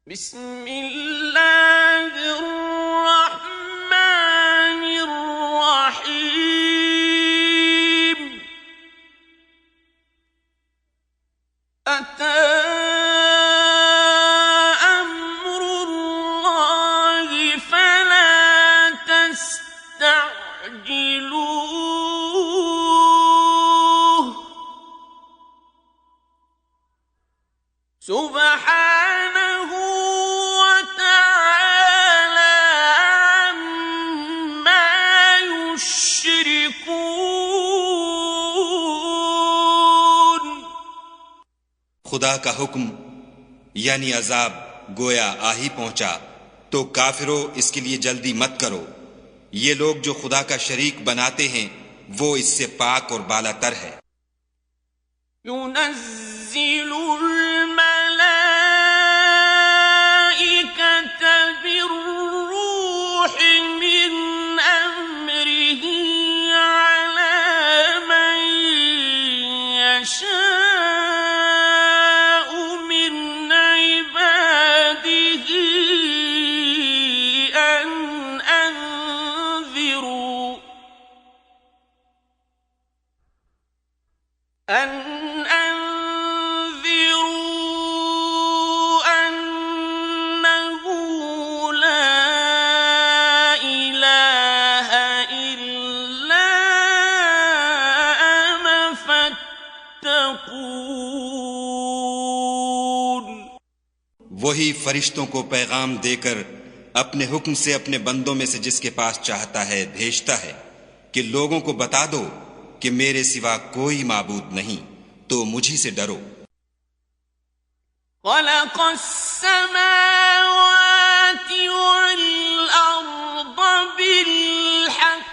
बिस्मिल्लाहिर्रहमानिर्रहीम। अता अम्रुल्लाहि फला तस्तअजिलूह। सुब्हानहु व तआला अम्मा युश्रिकून। खुदा का हुक्म यानी अजाब गोया आ ही पहुंचा, तो काफिरों इसके लिए जल्दी मत करो। ये लोग जो खुदा का शरीक बनाते हैं वो इससे पाक और बालातर है। युनज़्ज़िलुल मलाइकता बिर्रूहि मिन अम्रिही अला मन यशाअ मिन इबादिही अन أنذروا أنه لا إله إلا أنا فاتقون। वही फरिश्तों को पैगाम देकर अपने हुक्म से अपने बंदों में से जिसके पास चाहता है भेजता है कि लोगों को बता दो कि मेरे सिवा कोई माबूद नहीं, तो मुझी से डरो। खलक़स समावाति वल अर्द बिल्हक़्क़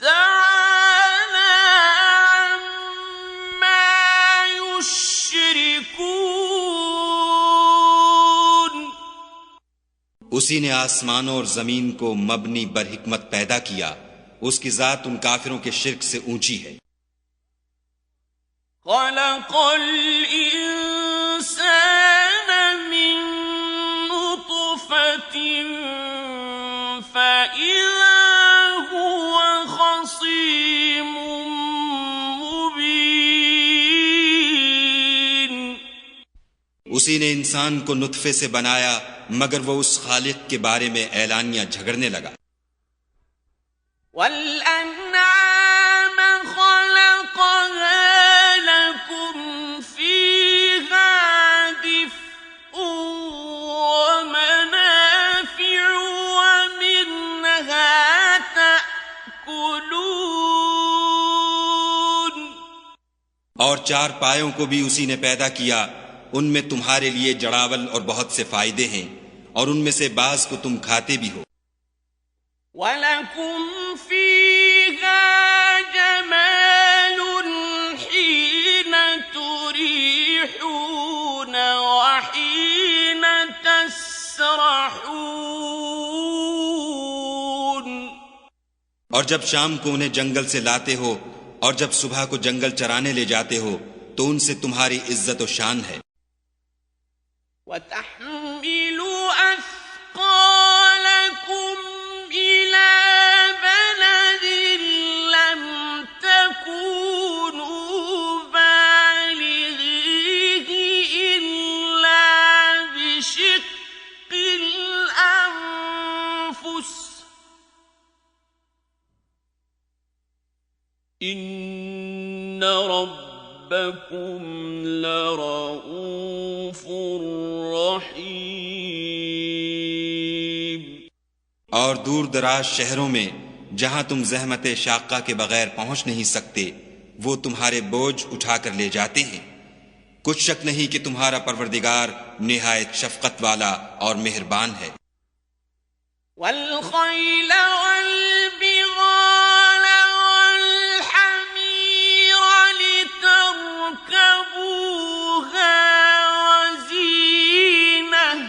तआला अम्मा युश्रिकून। उसी ने आसमानों और जमीन को मबनी बर हिकमत पैदा किया, उसकी जात उन काफिरों के शिर्क से ऊंची है। खलक़ल इंसान मिन नुत्फ़तिन फ़इज़ा हुव ख़सीमुम मुबीन। उसी ने इंसान को नुत्फे से बनाया, मगर वो उस खालिक के बारे में ऐलानिया झगड़ने लगा। वल्अनआम खलक़हा लकुम फ़ीहा दिफ़्उन वमनाफ़िउ वमिन्हा तअकुलून। और चार पायों को भी उसी ने पैदा किया, उनमें तुम्हारे लिए जड़ावल और बहुत से फायदे हैं, और उनमें से बाज को तुम खाते भी हो। वलकुम फ़ीहा जमालुन हीन तुरीहून वहीन तस्रहून। और जब शाम को उन्हें जंगल से लाते हो और जब सुबह को जंगल चराने ले जाते हो, तो उनसे तुम्हारी इज्जत और शान है। वतहमिलु अस्क़ालकुम इला बलदिन लम तकूनू बालिग़ीहि इल्ला बिशिक़्क़िल अन्फ़ुस इन्न रब्बकुम लरऊफ़ुर रहीम। और दूर दराज शहरों में जहां तुम ज़हमत शाक़ा के बगैर पहुंच नहीं सकते, वो तुम्हारे बोझ उठाकर ले जाते हैं। कुछ शक नहीं कि तुम्हारा परवरदिगार निहायत शफकत वाला और मेहरबान है। वल खैल वल बिगाल वल हमीर लितरकबूहा वज़ीनह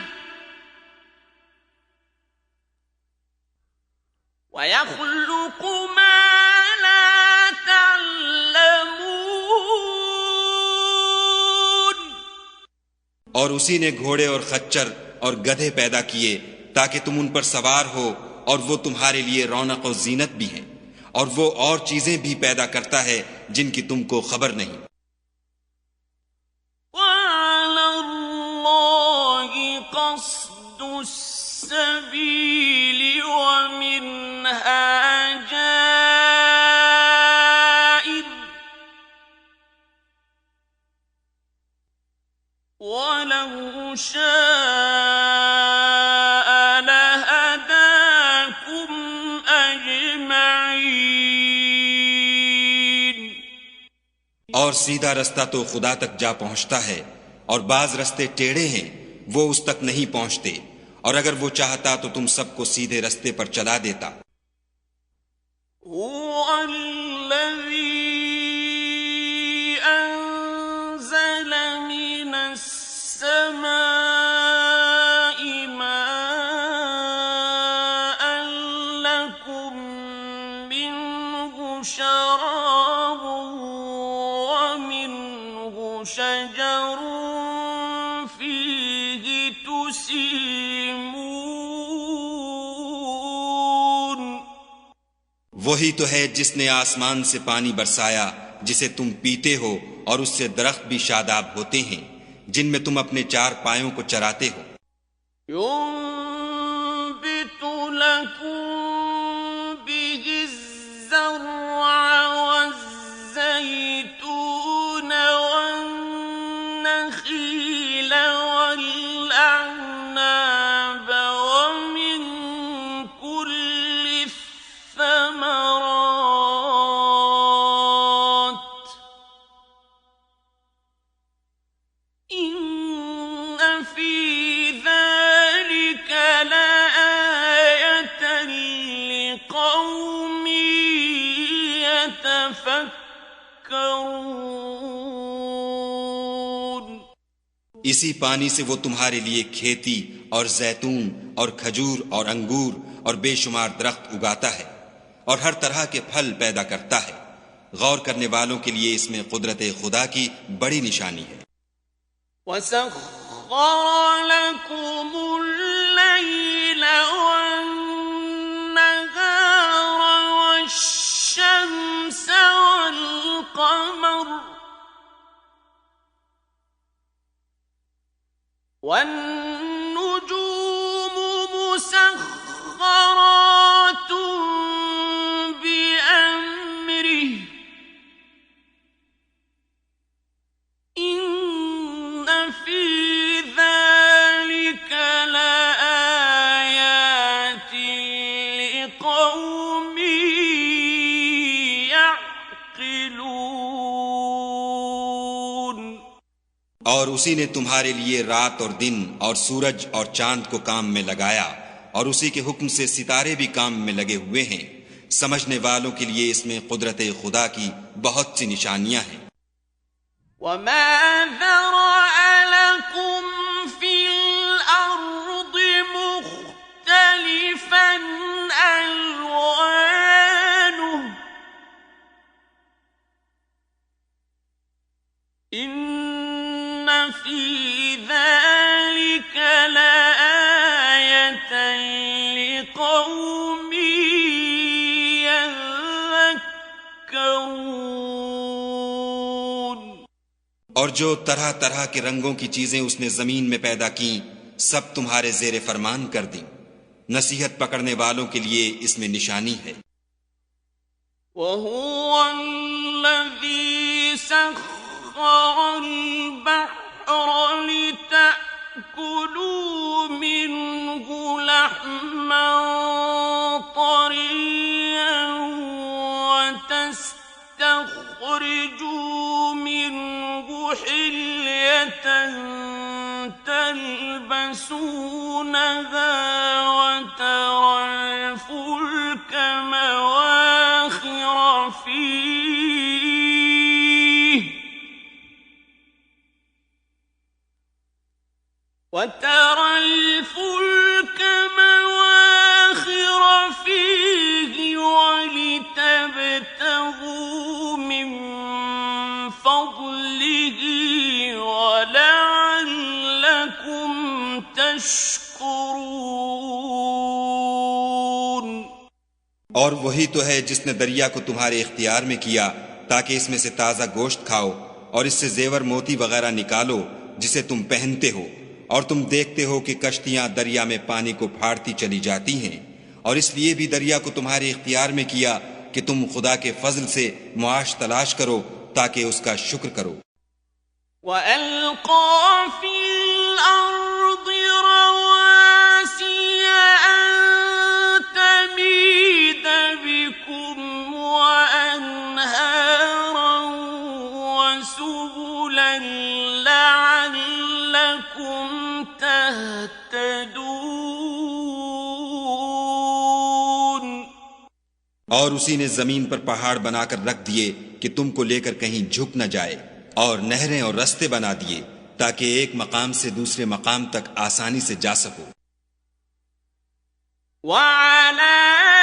वयख़्लुक़ु मा ला तअलमून। और उसी ने घोड़े और खच्चर और गधे पैदा किए ताकि तुम उन पर सवार हो, और वो तुम्हारे लिए रौनक और जीनत भी हैं, और वो और चीजें भी पैदा करता है जिनकी तुमको खबर नहीं। और सीधा रास्ता तो खुदा तक जा पहुंचता है, और बाज रास्ते टेढ़े हैं, वो उस तक नहीं पहुंचते, और अगर वो चाहता तो तुम सबको सीधे रास्ते पर चला देता। वही तो है जिसने आसमान से पानी बरसाया जिसे तुम पीते हो, और उससे दरख्त भी शादाब होते हैं जिनमें तुम अपने चार पायों को चराते हो। इसी पानी से वो तुम्हारे लिए खेती और जैतून और खजूर और अंगूर और बेशुमार दरख्त उगाता है, और हर तरह के फल पैदा करता है। गौर करने वालों के लिए इसमें कुदरत खुदा की बड़ी निशानी है। वन्नुजूम मुसख्खरातुन बिअम्रिहि इन्न फी ज़ालिका लआयातिन लिक़ौमिन यअक़िलून। और उसी ने तुम्हारे लिए रात और दिन और सूरज और चांद को काम में लगाया, और उसी के हुक्म से सितारे भी काम में लगे हुए हैं। समझने वालों के लिए इसमें कुदरत खुदा की बहुत सी निशानियां हैं। वमा ज़रअ लकुम फिल अर्दि मुख्तलिफन अल्वानुहु इन्न फी ज़ालिका लआयतन लिक़ौमिन यज़क्करून। और जो तरह तरह के रंगों की चीजें उसने जमीन में पैदा की, सब तुम्हारे जेर फरमान कर दी। नसीहत पकड़ने वालों के लिए इसमें निशानी है। वहुवल्लज़ी सख्खरल बहर लितअकुलू मिन्हु लहमन तरिय्यन वतस्तखरिजू मिन्हु हिल्यतन तल्बसूनहा वतरल फुल्क मवाखिर फीह ولتبتغوا من فضله ولعلكم تشكرون और वही तो है जिसने दरिया को तुम्हारे इख्तियार में किया ताकि इसमें से ताज़ा गोश्त खाओ और इससे जेवर मोती वगैरह निकालो जिसे तुम पहनते हो, और तुम देखते हो कि कश्तियां दरिया में पानी को फाड़ती चली जाती हैं, और इसलिए भी दरिया को तुम्हारे इख्तियार में किया कि तुम खुदा के फजल से मुआश तलाश करो ताकि उसका शुक्र करो। وألقى في الأرض رواسي أن تميد بكم وأنهارا وسبلا لعلكم تهتدون। और उसी ने जमीन पर पहाड़ बनाकर रख दिए कि तुमको लेकर कहीं झुक न जाए, और नहरें और रास्ते बना दिए ताकि एक मकाम से दूसरे मकाम तक आसानी से जा सको। وعلامات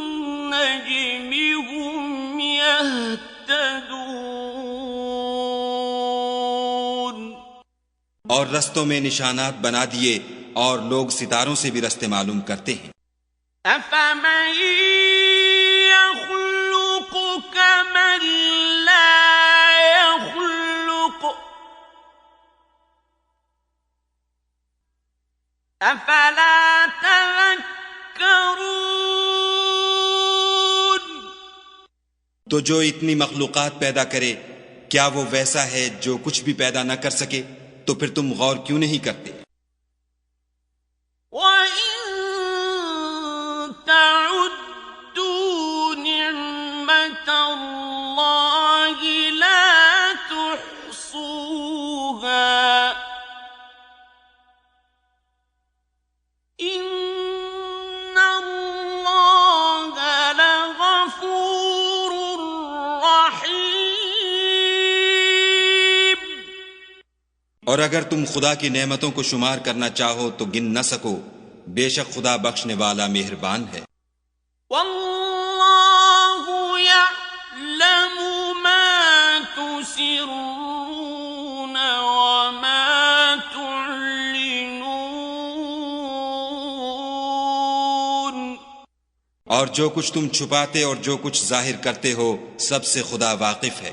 وبالنجم هم يهتدون। और रस्तों में निशानात बना दिए और लोग सितारों से भी रास्ते मालूम करते हैं। أفمن يخلق كمن لا يخلق أفلا تذكرون। तो जो इतनी मखलूकात पैदा करे, क्या वो वैसा है जो कुछ भी पैदा न कर सके? तो फिर तुम गौर क्यों नहीं करते? وإن تعدوا نعمة الله لا تحصوها إن الله لغفور رحيم। और अगर तुम खुदा की नेमतों को शुमार करना चाहो तो गिन न सको, बेशक खुदा बख्शने वाला मेहरबान है। वल्लाहु यअलमु मा तुसिर्रून वमा तुअलिनून। और जो कुछ तुम छुपाते और जो कुछ जाहिर करते हो, सबसे खुदा वाकिफ है।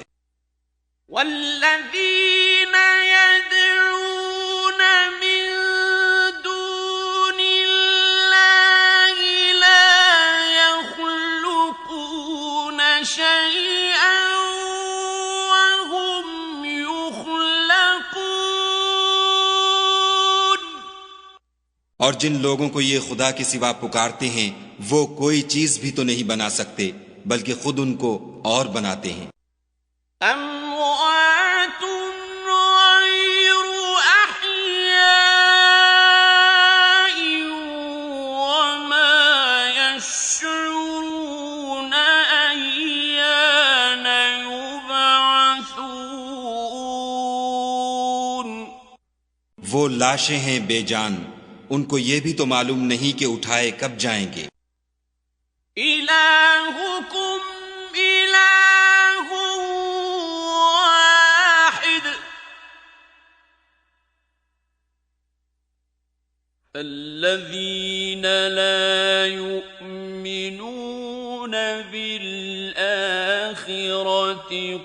वल्लज़ीन यदऊन मिन दूनिल्लाहि ला यख्लुकून शैअन वहुम युख्लकून। और जिन लोगों को ये खुदा के सिवा पुकारते हैं, वो कोई चीज भी तो नहीं बना सकते, बल्कि खुद उनको और बनाते हैं। أموات غير أحياء وما يشعرون أيان يبعثون। वो लाशें हैं बेजान, उनको ये भी तो मालूम नहीं कि उठाए कब जाएंगे। إلهكم إله واحد الذين لا يؤمنون بالآخرة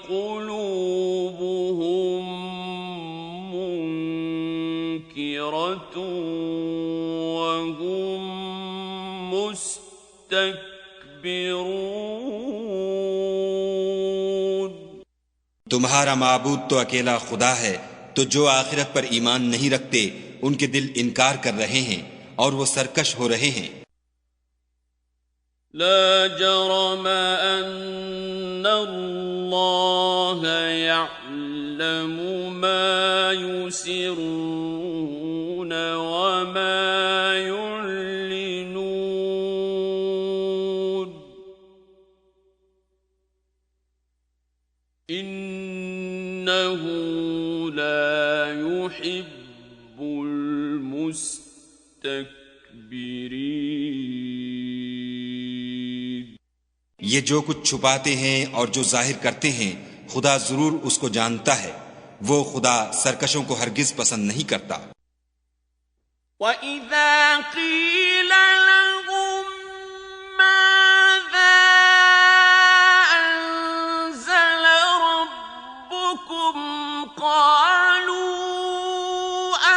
قلوبهم منكرة وهم मुस्तकबिरून। तुम्हारा माबूद तो अकेला खुदा है, तो जो आखिरत पर ईमान नहीं रखते उनके दिल इनकार कर रहे हैं और वो सरकश हो रहे हैं। لا جرم أن الله يعلم ما يسرون وما يعلنون إنه لا يحب المستكبرين। ये जो कुछ छुपाते हैं और जो जाहिर करते हैं खुदा जरूर उसको जानता है। वो खुदा सरकशों को हरगिज पसंद नहीं करता। وَإِذَا قِيلَ لَهُم مَّاذَا أَنزَلَ رَبُّكُمْ قَالُوا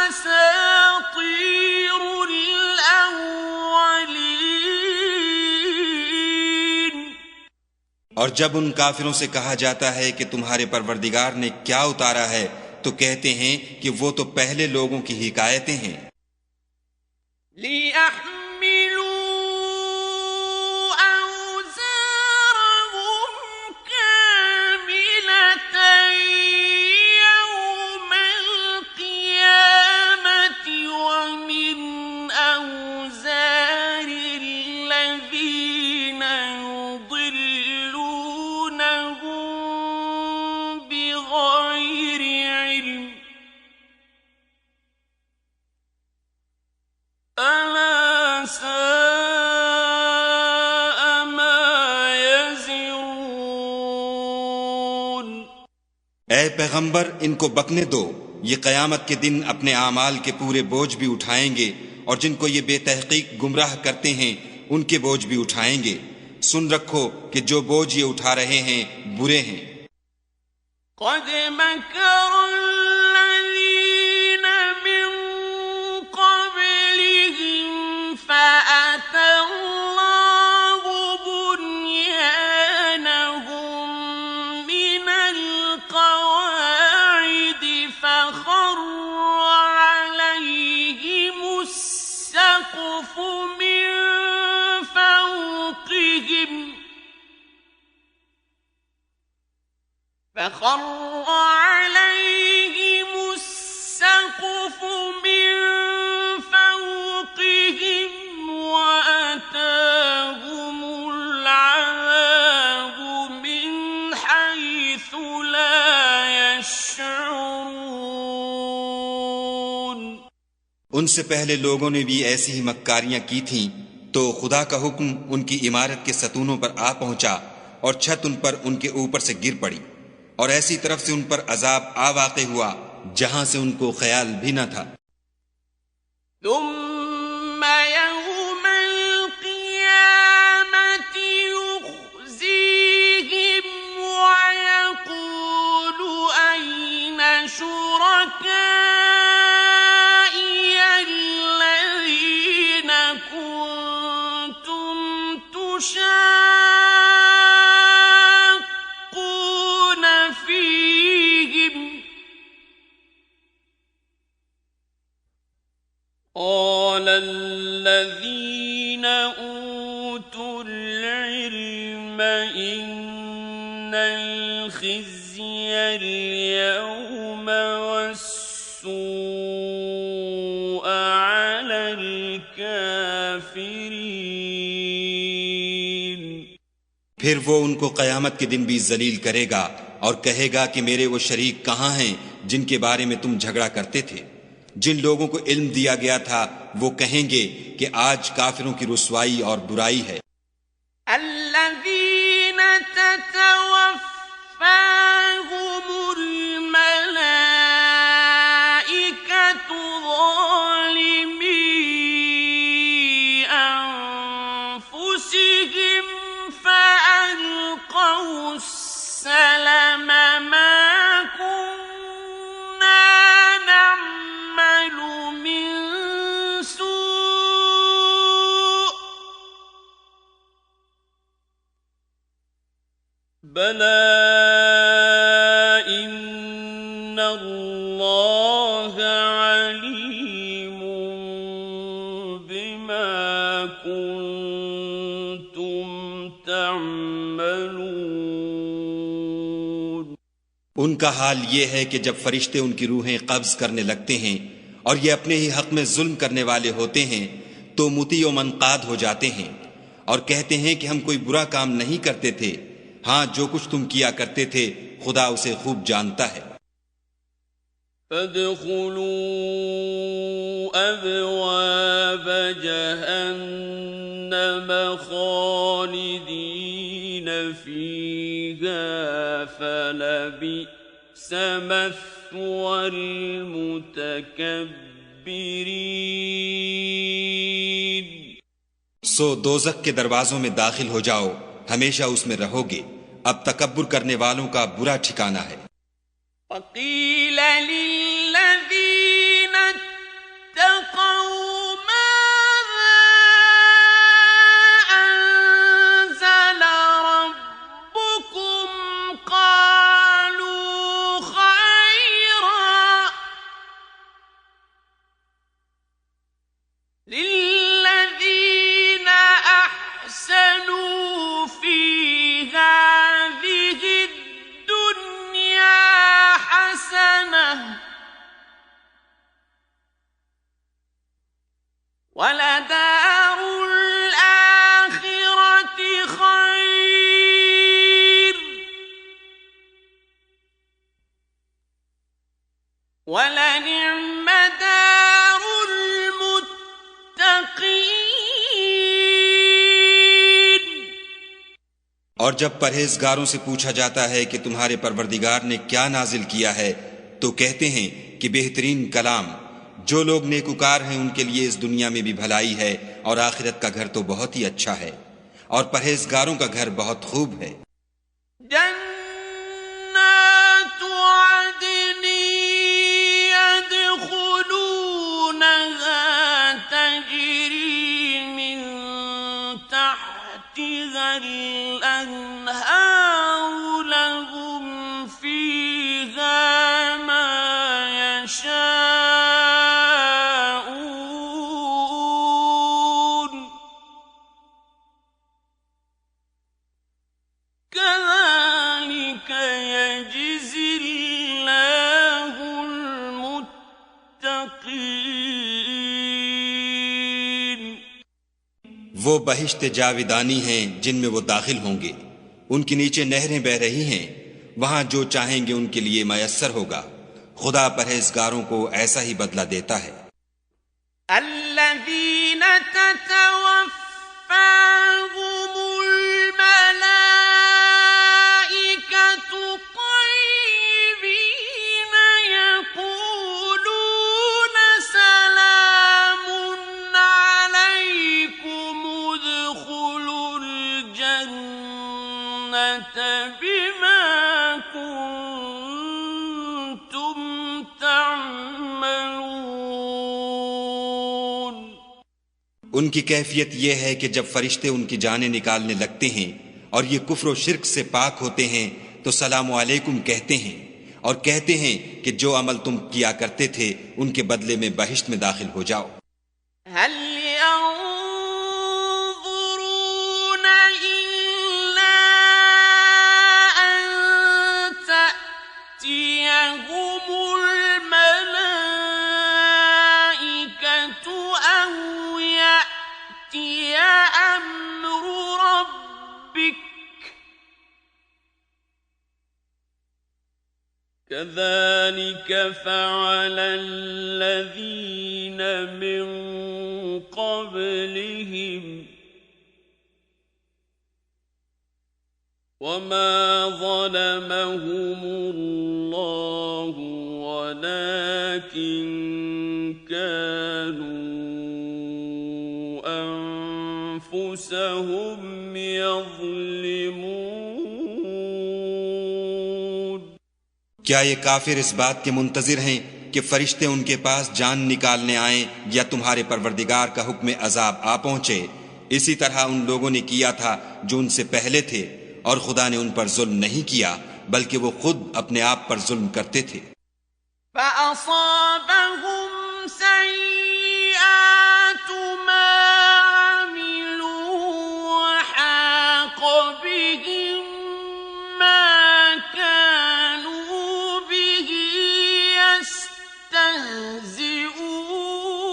أَسَاطِيرُ الْأَوَّلِينَ। और जब उन काफिरों से कहा जाता है कि तुम्हारे परवरदिगार ने क्या उतारा है, तो कहते हैं कि वो तो पहले लोगों की हिकायतें हैं। لِيَحْمِلُوا أَوْزَارَهُمْ كَامِلَةً يَوْمَ الْقِيَامَةِ وَمِنْ أَوْزَارِ الَّذِينَ يُضِلُّونَهُم بِغَيْرِ عِلْمٍ أَلَا سَاءَ مَا يَزِرُونَ। ऐ पैगंबर, इनको बकने दो। ये कयामत के दिन अपने आमाल के पूरे बोझ भी उठाएंगे और जिनको ये बेतहकीक गुमराह करते हैं उनके बोझ भी उठाएंगे। सुन रखो कि जो बोझ ये उठा रहे हैं बुरे हैं। قد مكر الذين من قبلهم فأتى الله بنيانهم من القواعد فخر عليهم السقف من فوقهم وأتاهم العذاب من حيث لا يشعرون। उनसे पहले लोगों ने भी ऐसी ही मक्कारियां की थीं, तो खुदा का हुक्म उनकी इमारत के सतूनों पर आ पहुंचा और छत उन पर उनके ऊपर से गिर पड़ी और ऐसी तरफ से उन पर अजाब आ वाक़े हुआ जहां से उनको ख्याल भी न था। ثم يوم القيامة يخزيهم ويقول أين شركائي الذين كنتم تشاقون فيهم قال الذين أوتوا العلم إن الخزي اليوم والسوء على الكافرين। फिर वो उनको कयामत के दिन भी जलील करेगा और कहेगा कि मेरे वो शरीक कहाँ हैं जिनके बारे में तुम झगड़ा करते थे। जिन लोगों को इल्म दिया गया था वो कहेंगे कि आज काफिरों की रुसवाई और बुराई है। الذين تتوفاهم الملائكة ظالمي أنفسهم فألقوا السلم ما كنا نعمل من سوء بلى إن الله عليم بما كنتم تعملون। उनका हाल ये है कि जब फरिश्ते उनकी रूहें कब्ज करने लगते हैं और ये अपने ही हक में जुल्म करने वाले होते हैं तो मुती व मनकाद हो जाते हैं और कहते हैं कि हम कोई बुरा काम नहीं करते थे। हाँ, जो कुछ तुम किया करते थे खुदा उसे खूब जानता है। فادخلوا أبواب جهنم خالدين فيها فلبئس مثوى المتكبرين सो दोजख के दरवाजों में दाखिल हो जाओ, हमेशा उसमें रहोगे। अब तकब्बुर करने वालों का बुरा ठिकाना है। وقيل للذين اتقوا ماذا أنزل ربكم قالوا خيرا للذين أحسنوا في هذه الدنيا حسنة ولدار الآخرة خير ولنعم دار المتقين। और जब परहेजगारों से पूछा जाता है कि तुम्हारे परवरदिगार ने क्या नाजिल किया है, तो कहते हैं कि बेहतरीन कलाम। जो लोग नेकुकार हैं उनके लिए इस दुनिया में भी भलाई है और आखिरत का घर तो बहुत ही अच्छा है, और परहेजगारों का घर बहुत खूब है। जन्नातु अदन यदखुलूनहा तजरी मिन तहतिहल अन्हारु लहुम फीहा मा यशाऊन कज़ालिक यजज़िल्लाहुल मुत्तक़ीन। वो बहिश्त जाविदानी हैं जिनमें वो दाखिल होंगे, उनके नीचे नहरें बह रही हैं, वहां जो चाहेंगे उनके लिए मयस्सर होगा। खुदा परहेजगारों को ऐसा ही बदला देता है। الذين تتوفاهم الملائكة طيبين يقولون سلام عليكم ادخلوا الجنة بما كنتم تعملون। उनकी कैफियत यह है कि जब फरिश्ते उनकी जानें निकालने लगते हैं और ये कुफ्र और शिर्क से पाक होते हैं तो सलाम अलैकुम कहते हैं और कहते हैं कि जो अमल तुम किया करते थे उनके बदले में बहिश्त में दाखिल हो जाओ। هل ينظرون إلا أن تأتيهم الملائكة أو يأتي أمر ربك كذلك فعل الذين من قبلهم وما ظلمهم الله ولكن كانوا أنفسهم يظلمون। क्या ये काफिर इस बात के मुंतजिर हैं कि फरिश्ते उनके पास जान निकालने आए या तुम्हारे परवरदिगार का हुक्म अजाब आ पहुंचे? इसी तरह उन लोगों ने किया था जो उनसे पहले थे, और खुदा ने उन पर जुल्म नहीं किया बल्कि वो खुद अपने आप पर जुल्म करते थे। فأصابهم سيئات ما عملوا وحاق بهم ما كانوا به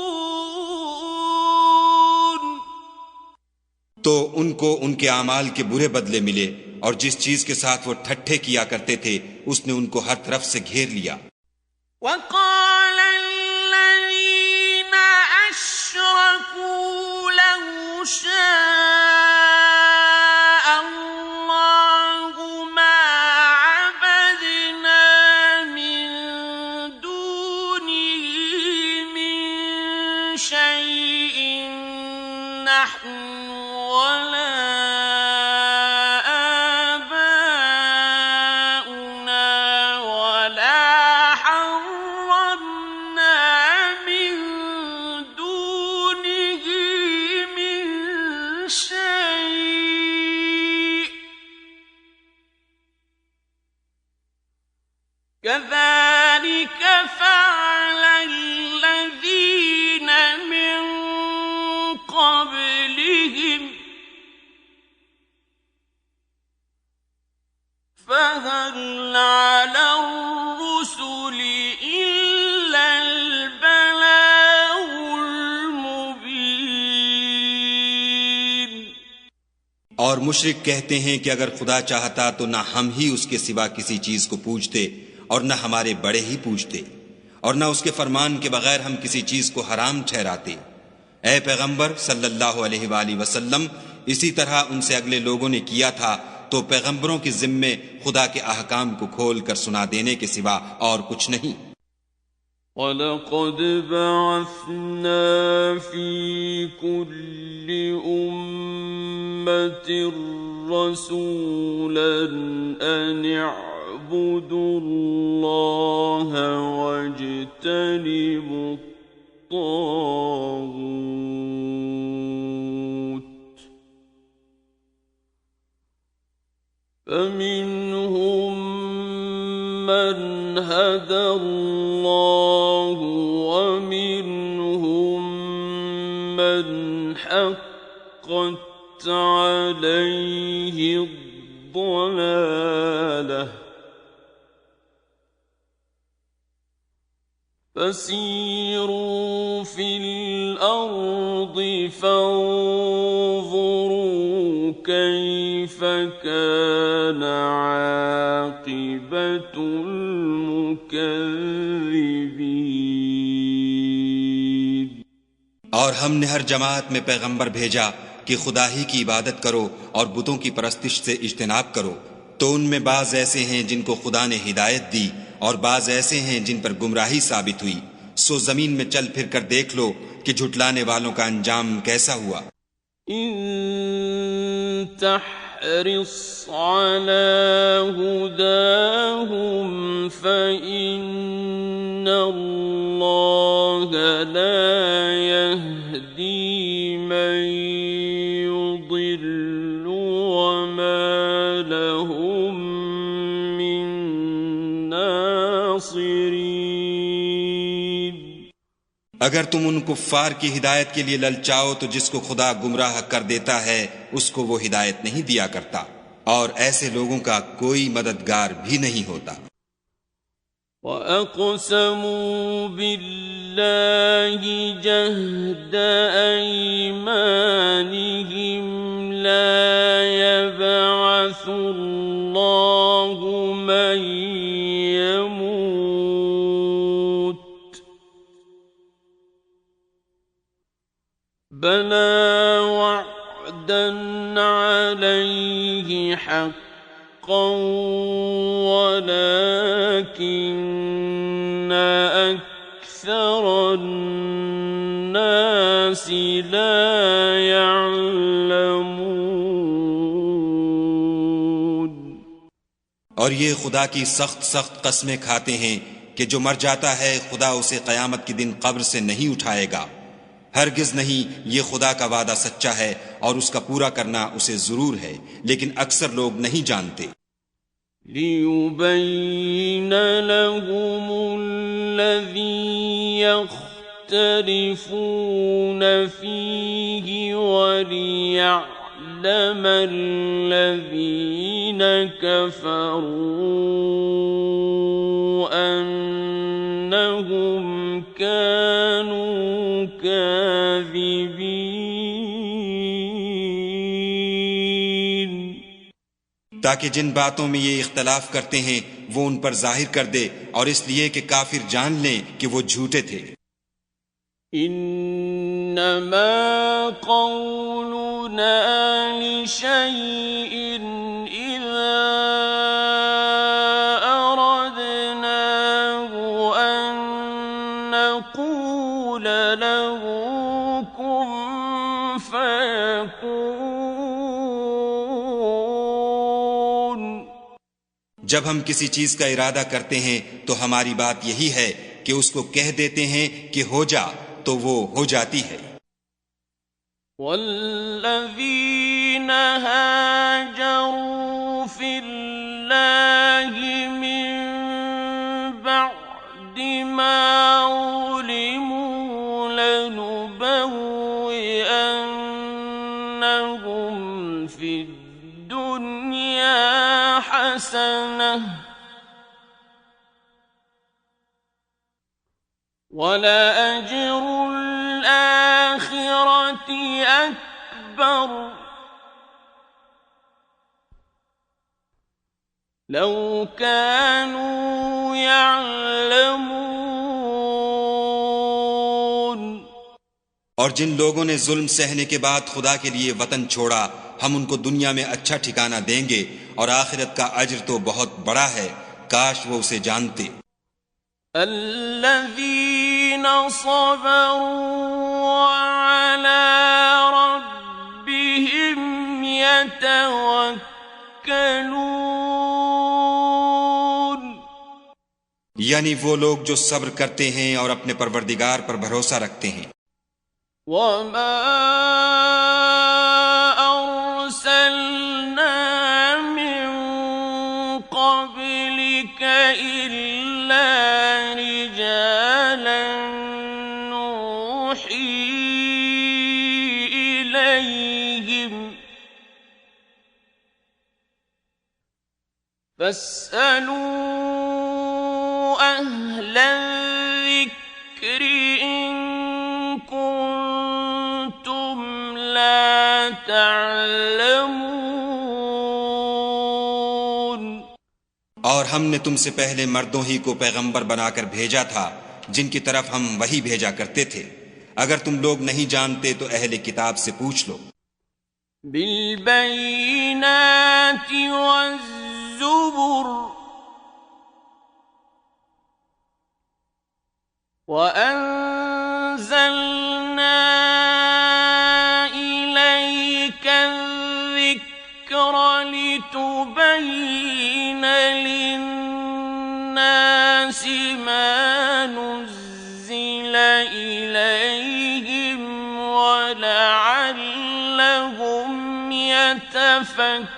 يستهزئون। तो उनको उनके अमाल के बुरे बदले मिले, और जिस चीज के साथ वो ठट्ठे किया करते थे उसने उनको हर तरफ से घेर लिया। وقال الذين أشركوا لو شاء الله ولا آباؤنا ولا حرمنا من دونه من شيء كذلك فعل الذين من قبلهم فهل على الرسل إلا البلاغ المبين। और मुशरिक कहते हैं कि अगर खुदा चाहता तो न हम ही उसके सिवा किसी चीज को पूजते और न हमारे बड़े ही पूजते और न उसके फरमान के बगैर हम किसी चीज को हराम ठहराते। ए पैगंबर सल्लल्लाहु अलैहि वसल्लम, इसी तरह उनसे अगले लोगों ने किया था, तो पैगंबरों के जिम्मे खुदा के अहकाम को खोल कर सुना देने के सिवा और कुछ नहीं। वलक़द बअस्ना फी कुल्लि उम्मतिर रसूलन अन इअ्बुदुल्लाह वज्तनिबुत तागूत فمنهم من هدى الله ومنهم من حقت عليه الضلالة فسيروا في الأرض فانظروا كيف كان عاقبة المكذبين। और हमने हर जमात में पैगंबर भेजा कि खुदा ही की इबादत करो और बुतों की परस्तिश से इज्तिनाब करो, तो उनमें बाज ऐसे हैं जिनको खुदा ने हिदायत दी और बाज ऐसे हैं जिन पर गुमराही साबित हुई। सो जमीन में चल फिर कर देख लो कि झुटलाने वालों का अंजाम कैसा हुआ। इन तहरिस अला हुदाहुम फइन्नल्लाह ला यहदी मन युदिल्लु वमा लहुम मिन नासिरीन। अगर तुम उन कुफ्फार की हिदायत के लिए ललचाओ तो जिसको खुदा गुमराह कर देता है उसको वो हिदायत नहीं दिया करता, और ऐसे लोगों का कोई मददगार भी नहीं होता। وَأَقْسَمُوا بِاللَّهِ جَهْدَ أَيْمَانِهِمْ لَا يَبْعَثُ اللَّهُ مَن يَمُوتُ بَلَى وَعْدًا عَلَيْهِ حَقًّا ولكن أكثر الناس لا يعلمون। और ये खुदा की सख्त सख्त कस्में खाते हैं कि जो मर जाता है खुदा उसे कयामत के दिन कब्र से नहीं उठाएगा। हरगिज नहीं, ये खुदा का वादा सच्चा है और उसका पूरा करना उसे जरूर है, लेकिन अक्सर लोग नहीं जानते। लियुबय्यिन लहुम الذي يختلفون فيه وليعلم الذين كفروا أنهم كانوا كاذبين। ताकि जिन बातों में ये इख्तलाफ करते हैं वो उन पर जाहिर कर दे, और इसलिए कि काफिर जान लें कि वो झूठे थे। इन्नमा क़ौलुना लिशैइन इज़ा अरदनाहु अन नक़ूल लहु कुन फ़यकून। जब हम किसी चीज का इरादा करते हैं तो हमारी बात यही है कि उसको कह देते हैं कि हो जा, तो वो हो जाती है। वल्लज़ीन हाजरू फ़िल्लाहि मिन बअदि मा उलिमू लनुबव्विअन्नहुम फ़िद्दुन्या हसनह वलअज्रुल आखिरति अकबर लौ कानू यअलमून। और जिन लोगों ने जुल्म सहने के बाद खुदा के लिए वतन छोड़ा, हम उनको दुनिया में अच्छा ठिकाना देंगे और आखिरत का अज्र तो बहुत बड़ा है, काश वो उसे जानते। الذين صبروا وعلى ربهم يتوكلون यानी वो लोग जो सब्र करते हैं और अपने परवरदिगार पर भरोसा रखते हैं। وما أرسلنا من قبلك إلا رجالا نوحي إليهم فاسألوا أهل الذكر إن كنتم لا تعلمون। और हमने तुमसे पहले मर्दों ही को पैगंबर बनाकर भेजा था जिनकी तरफ हम वही भेजा करते थे। अगर तुम लोग नहीं जानते तो अहले किताब से पूछ लो। बिलबैनात वज़्ज़ुबुर वअंज़लना इलैका الذِّكْرَ لِتُبَيِّنَ لِلنَّاسِ مَا نُزِّلَ إِلَيْهِمْ وَلَعَلَّهُمْ يَتَفَكَّرُونَ।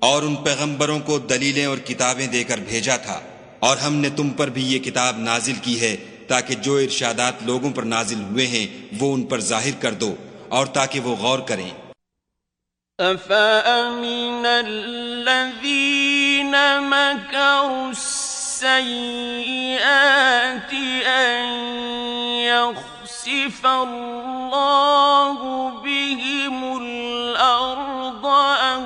और उन पैगंबरों को दलीलें और किताबें देकर भेजा था, और हमने तुम पर भी ये किताब नाजिल की है ताकि जो इरशादात लोगों पर नाजिल हुए हैं वो उन पर जाहिर कर दो और ताकि वो गौर करें। أفأمن الذين مكروا السيئات أن يخسف الله بهم الأرض أو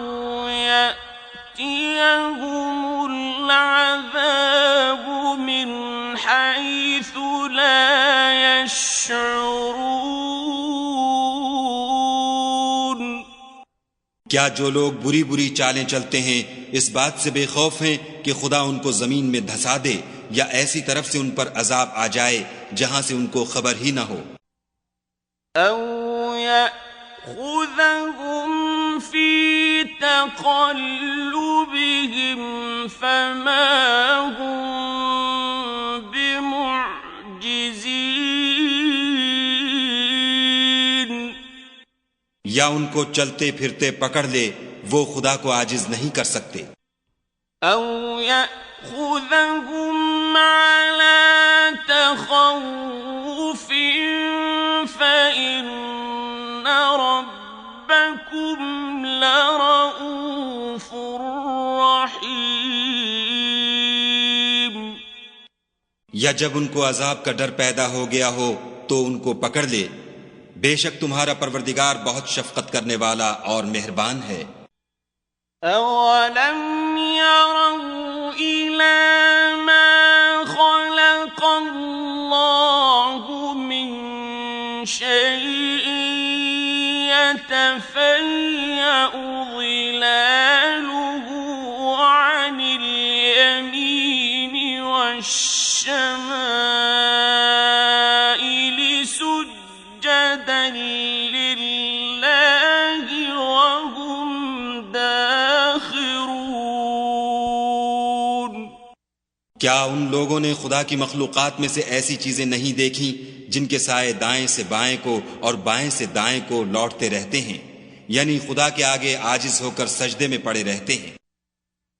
يأتيهم العذاب من حيث لا يشعرون। क्या जो लोग बुरी बुरी चालें चलते हैं इस बात से बेखौफ हैं कि खुदा उनको जमीन में धंसा दे या ऐसी तरफ से उन पर अजाब आ जाए जहां से उनको खबर ही न हो। أو يأخذهم في تقلبهم فما هم بمعجزين। या उनको चलते फिरते पकड़ ले, वो खुदा को आजिज नहीं कर सकते। أو يأخذهم على تخوف فإن ربكم لرؤوف رحيم। या जब उनको अजाब का डर पैदा हो गया हो तो उनको पकड़ ले, बेशक तुम्हारा परवरदिगार बहुत शफकत करने वाला और मेहरबान है। أولم يروا إلى ما خلق الله من شيء يتفيأ ظلاله عن اليمين والشمائل سجدا لله क्या उन लोगों ने खुदा की मखलूकात में से ऐसी चीजें नहीं देखी जिनके साए दाएं से बाएं को और बाएं से दाएं को लौटते रहते हैं, यानी खुदा के आगे आजिज होकर सजदे में पड़े रहते हैं।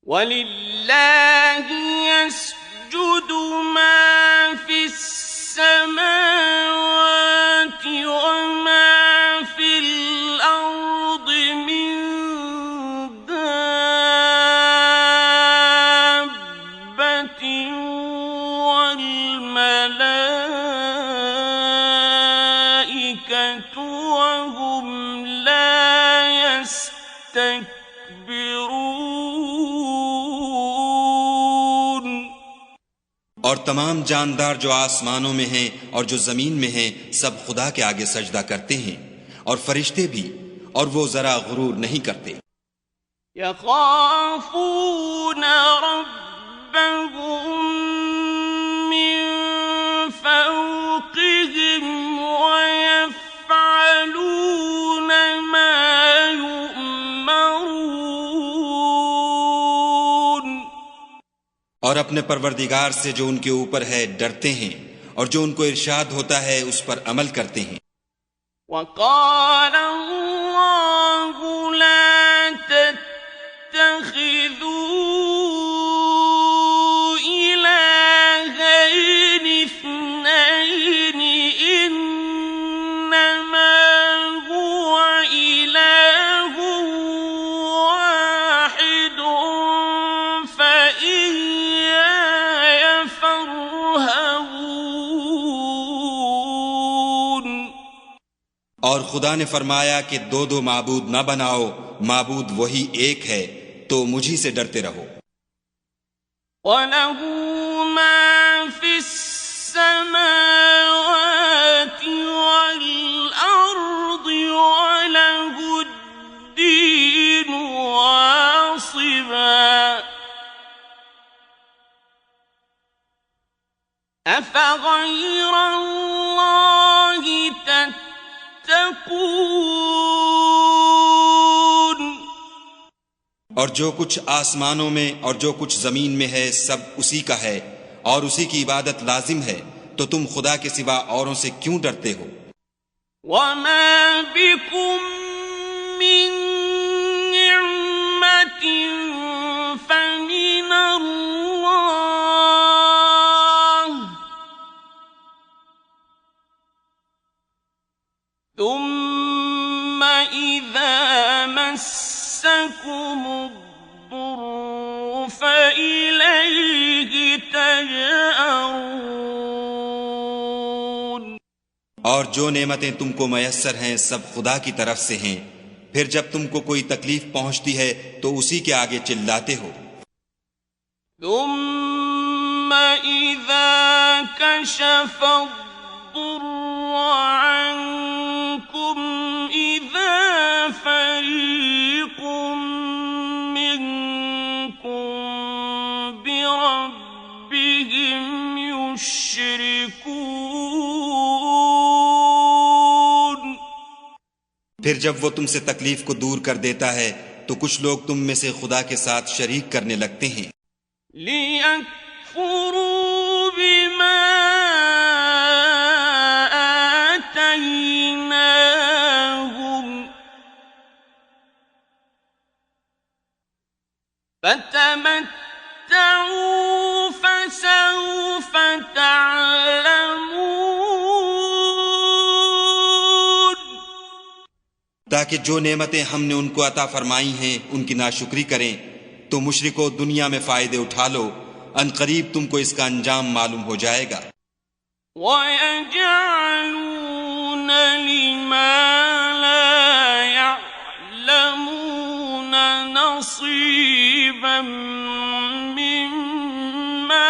वलिल्लाहि यस्जुदु मा फिस समावाति व मा फिल अर्दि मिन दाब्बतिन वल मलाइकतु व हुम ला यस्तकबिरून। और तमाम जानदार जो आसमानों में हैं और जो जमीन में हैं सब खुदा के आगे सजदा करते हैं, और फरिश्ते भी, और वो जरा गुरूर नहीं करते। यखाफून रब्बहुम मिन फौक़िहिम व यफ़अलून मा यु'मरून। और अपने परवरदिगार से जो उनके ऊपर है डरते हैं, और जो उनको इरशाद होता है उस पर अमल करते हैं। वक़ाल अल्लाहु ला तत्तखिज़ू इलाहैन इस्नैन इन्नमा हुव इलाहुन वाहिदुन फ़इय्याय फ़र्हबून। और खुदा ने फरमाया कि दो दो माबूद न बनाओ, माबूद वही एक है, तो मुझी से डरते रहो। वलहु मा फिस समावाति वल अर्दि वलहुद्दीन वासिबा। अफ़ग़ैर अल्लाहि तत्तक़ून। और जो कुछ आसमानों में और जो कुछ जमीन में है सब उसी का है, और उसी की इबादत लाजिम है, तो तुम खुदा के सिवा औरों से क्यों डरते हो? वमा बिकुम मिन निअमतिन फमिनल्लाह तुम्म इज़ा मस्सकुमुद्दुर्रु फ़इलैहि तजअरून। और जो नेमतें तुमको मयस्सर हैं सब खुदा की तरफ से हैं, फिर जब तुमको कोई तकलीफ पहुंचती है तो उसी के आगे चिल्लाते हो। तुम्म इज़ा कशफ़द्दुर्र अन्कुम इज़ा फ़रीक़ुम मिनकुम बिरब्बिहिम युश्रिकून। फिर जब वो तुमसे तकलीफ को दूर कर देता है तो कुछ लोग तुम में से खुदा के साथ शरीक करने लगते हैं। लियकफुरू बिमा आतैनाहुम फतमत्तऊ फसौफ तअलमून। ताकि जो नेमतें हमने उनको अता फरमाई हैं उनकी नाशुक्री करें, तो मुशरिको दुनिया में फायदे उठा लो, अनकरीब तुमको इसका अंजाम मालूम हो जाएगा। वयजअलून लिमा ला यअलमून नसीबन मिम्मा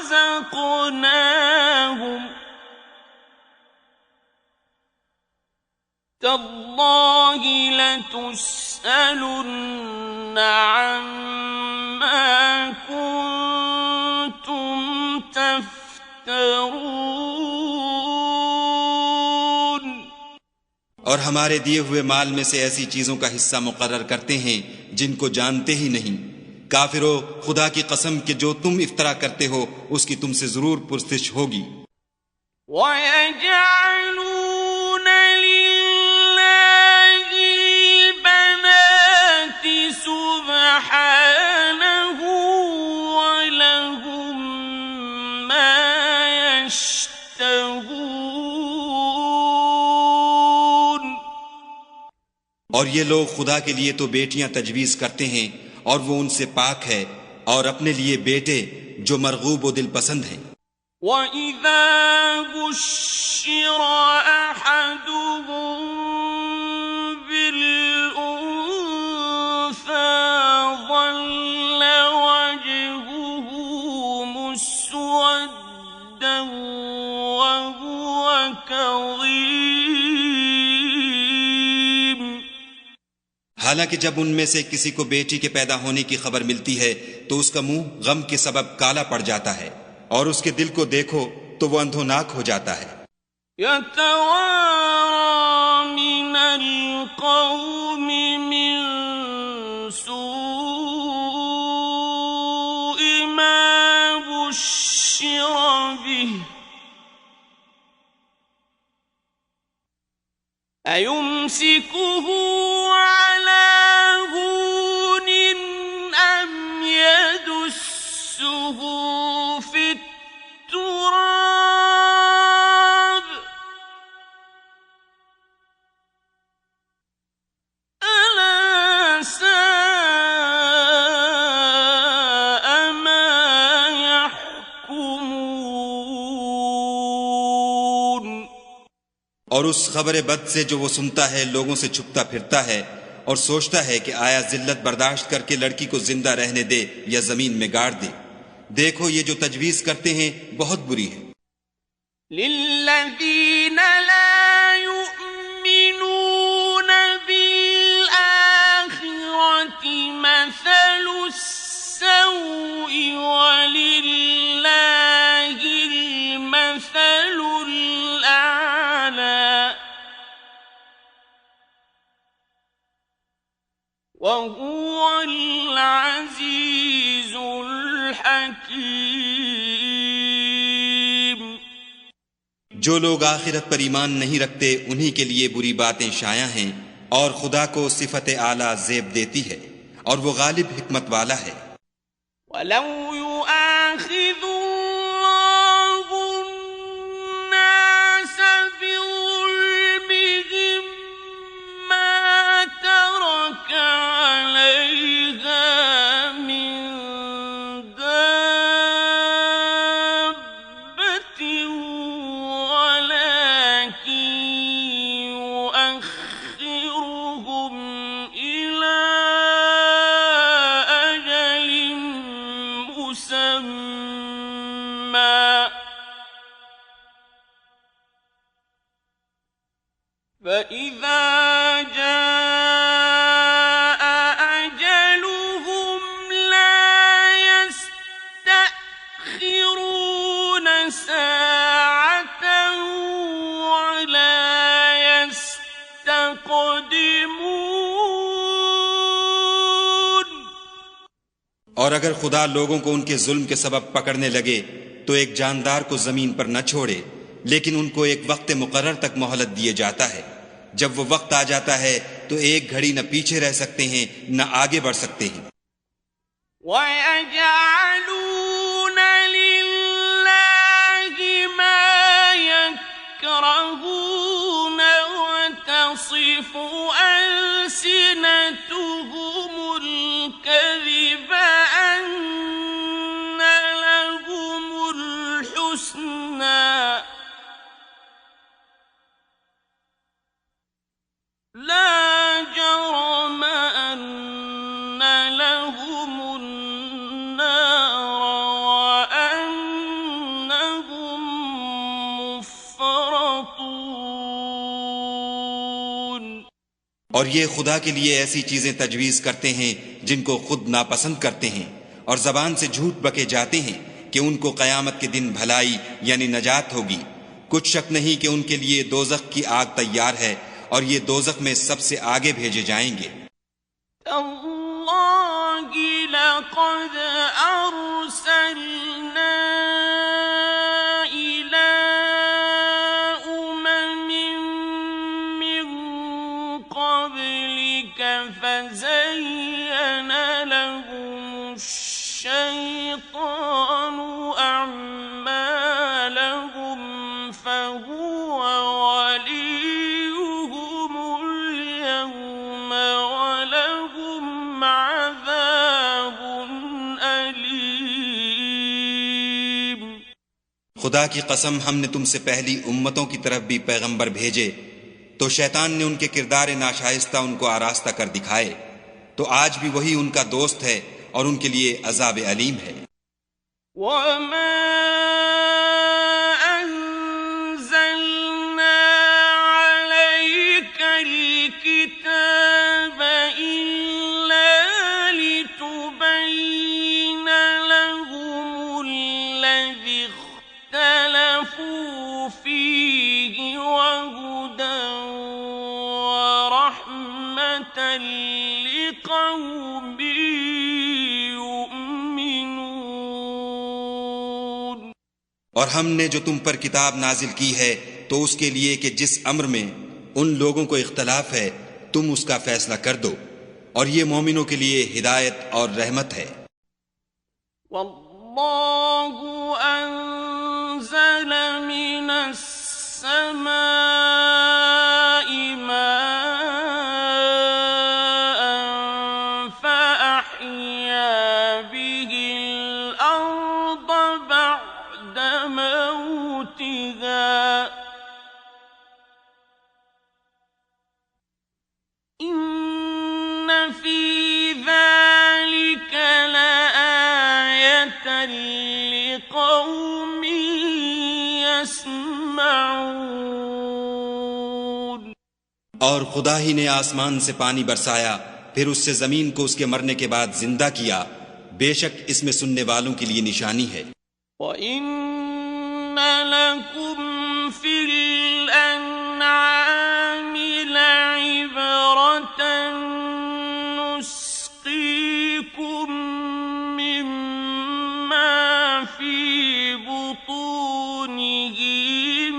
रज़क़नाहुम तल्लाहि लतुस्अलुन्न अम्मा कुन्तुम तफ्तरून। और हमारे दिए हुए माल में से ऐसी चीजों का हिस्सा मुकर्रर करते हैं जिनको जानते ही नहीं, काफिरो, खुदा की कसम कि जो तुम इफ्तरा करते हो उसकी तुमसे जरूर पुरस्तिश होगी। وَيَجْعَلُونَ لِلَّهِ الْبَنَاتِ سُبْحَانَهُ وَلَهُم مَّا يَشْتَهُونَ। और ये लोग खुदा के लिए तो बेटियां तजवीज करते हैं और वो उनसे पाक है, और अपने लिए बेटे जो मरगूब व दिल पसंद हैं। وَإِذَا بُشِّرَ أَحَدُهُم بِالْأُنثَىٰ ظَلَّ وَجْهُهُ مُسْوَدًّا وَهُوَ كَظِيمٌ। हालांकि जब उनमें से किसी को बेटी के पैदा होने की खबर मिलती है तो उसका मुंह गम के सबब काला पड़ जाता है, और उसके दिल को देखो तो वो अंधोनाक हो जाता है। يَتَوَارَىٰ مِنَ الْقَوْمِ مِن سُوءِ مَا بُشِّرَ بِهِ أَيُمْسِكُهُ عَلَىٰ هُونٍ أَمْ يَدُسُّهُ فِي التُّرَابِ أَلَا سَاءَ مَا يَحْكُمُونَ۔ और उस खबर बद से जो वो सुनता है लोगों से छुपता फिरता है और सोचता है कि आया जिल्लत बर्दाश्त करके लड़की को जिंदा रहने दे या जमीन में गाड़ दे। देखो ये जो तजवीज करते हैं बहुत बुरी है। لِلَّذِينَ لَا يُؤْمِنُونَ بِالْآخِرَةِ مَثَلُ السَّوْءِ وَلِلَّهِ الْمَثَلُ الْأَعْلَى وَهُوَ الْعَزِيزُ الْحَكِيمُ۔ जो लोग आखिरत पर ईमान नहीं रखते उन्हीं के लिए बुरी बातें शाया हैं, और खुदा को सिफत आला जेब देती है, और वो गालिब हिकमत वाला है। وَلَوْ يُؤَاخِذُ اللَّهُ النَّاسَ بِظُلْمِهِم مَّا تَرَكَ عَلَيْهَا مِن دَابَّةٍ وَلَٰكِن يُؤَخِّرُهُمْ إِلَىٰ أَجَلٍ مُّسَمًّى فَإِذَا جَاءَ أَجَلُهُمْ لَا يَسْتَأْخِرُونَ سَاعَةً وَلَا يَسْتَقْدِمُونَ۔ और अगर खुदा लोगों को उनके जुल्म के सबब पकड़ने लगे तो एक जानदार को जमीन पर न छोड़े, लेकिन उनको एक वक्त मुकर्रर तक मोहलत दिए जाता है। जब वो वक्त आ जाता है तो एक घड़ी न पीछे रह सकते हैं न आगे बढ़ सकते हैं। وَيَجْعَلُونَ لِلَّهِ مَا يَكْرَهُونَ وَتَصِفُ أَلْسِنَتُهُمُ الْكَذِبَ أَنَّ لَهُمُ الْحُسْنَىٰ لَا جَرَمَ أَنَّ لَهُمُ النَّارَ وَأَنَّهُم مُّفْرَطُونَ۔ और ये खुदा के लिए ऐसी चीजें तजवीज करते हैं जिनको खुद नापसंद करते हैं, और जबान से झूठ बके जाते हैं कि उनको कयामत के दिन भलाई यानी नजात होगी। कुछ शक नहीं कि उनके लिए दोजख की आग तैयार है, और ये दोजख में सबसे आगे भेजे जाएंगे। تَاللَّهِ لقد أرسلنا إلى أمم من قبلك فزين لهم الشيطان أعمالهم فهو وليهم اليوم ولهم عذاب أليم. खुदा की कसम, हमने तुमसे पहली उम्मतों की तरफ भी पैगंबर भेजे तो शैतान ने उनके किरदार नाशाइस्ता उनको आरास्ता कर दिखाए, तो आज भी वही उनका दोस्त है और उनके लिए अजाब अलीम है. وما أنزلنا عليك الكتاب إلا لتبين لهم الذي اختلفوا فيه وهدى ورحمة لقوم يؤمنون. और हमने जो तुम पर किताब नाजिल की है तो उसके लिए कि जिस अम्र में उन लोगों को इख्तलाफ है तुम उसका फैसला कर दो, और ये मोमिनों के लिए हिदायत और रहमत है. والله أنزل من السماء ماء فأحيا به الأرض بعد موتها إن في ذلك لآية لقوم يسمعون. और खुदा ही ने आसमान से पानी बरसाया, फिर उससे जमीन को उसके मरने के बाद जिंदा किया. बेशक इसमें सुनने वालों के लिए निशानी है. وَإِنَّ لَكُمْ فِي الْأَنْعَامِ لَعِبْرَةً نُسْقِيكُم مِّمَّا فِي بُطُونِهِ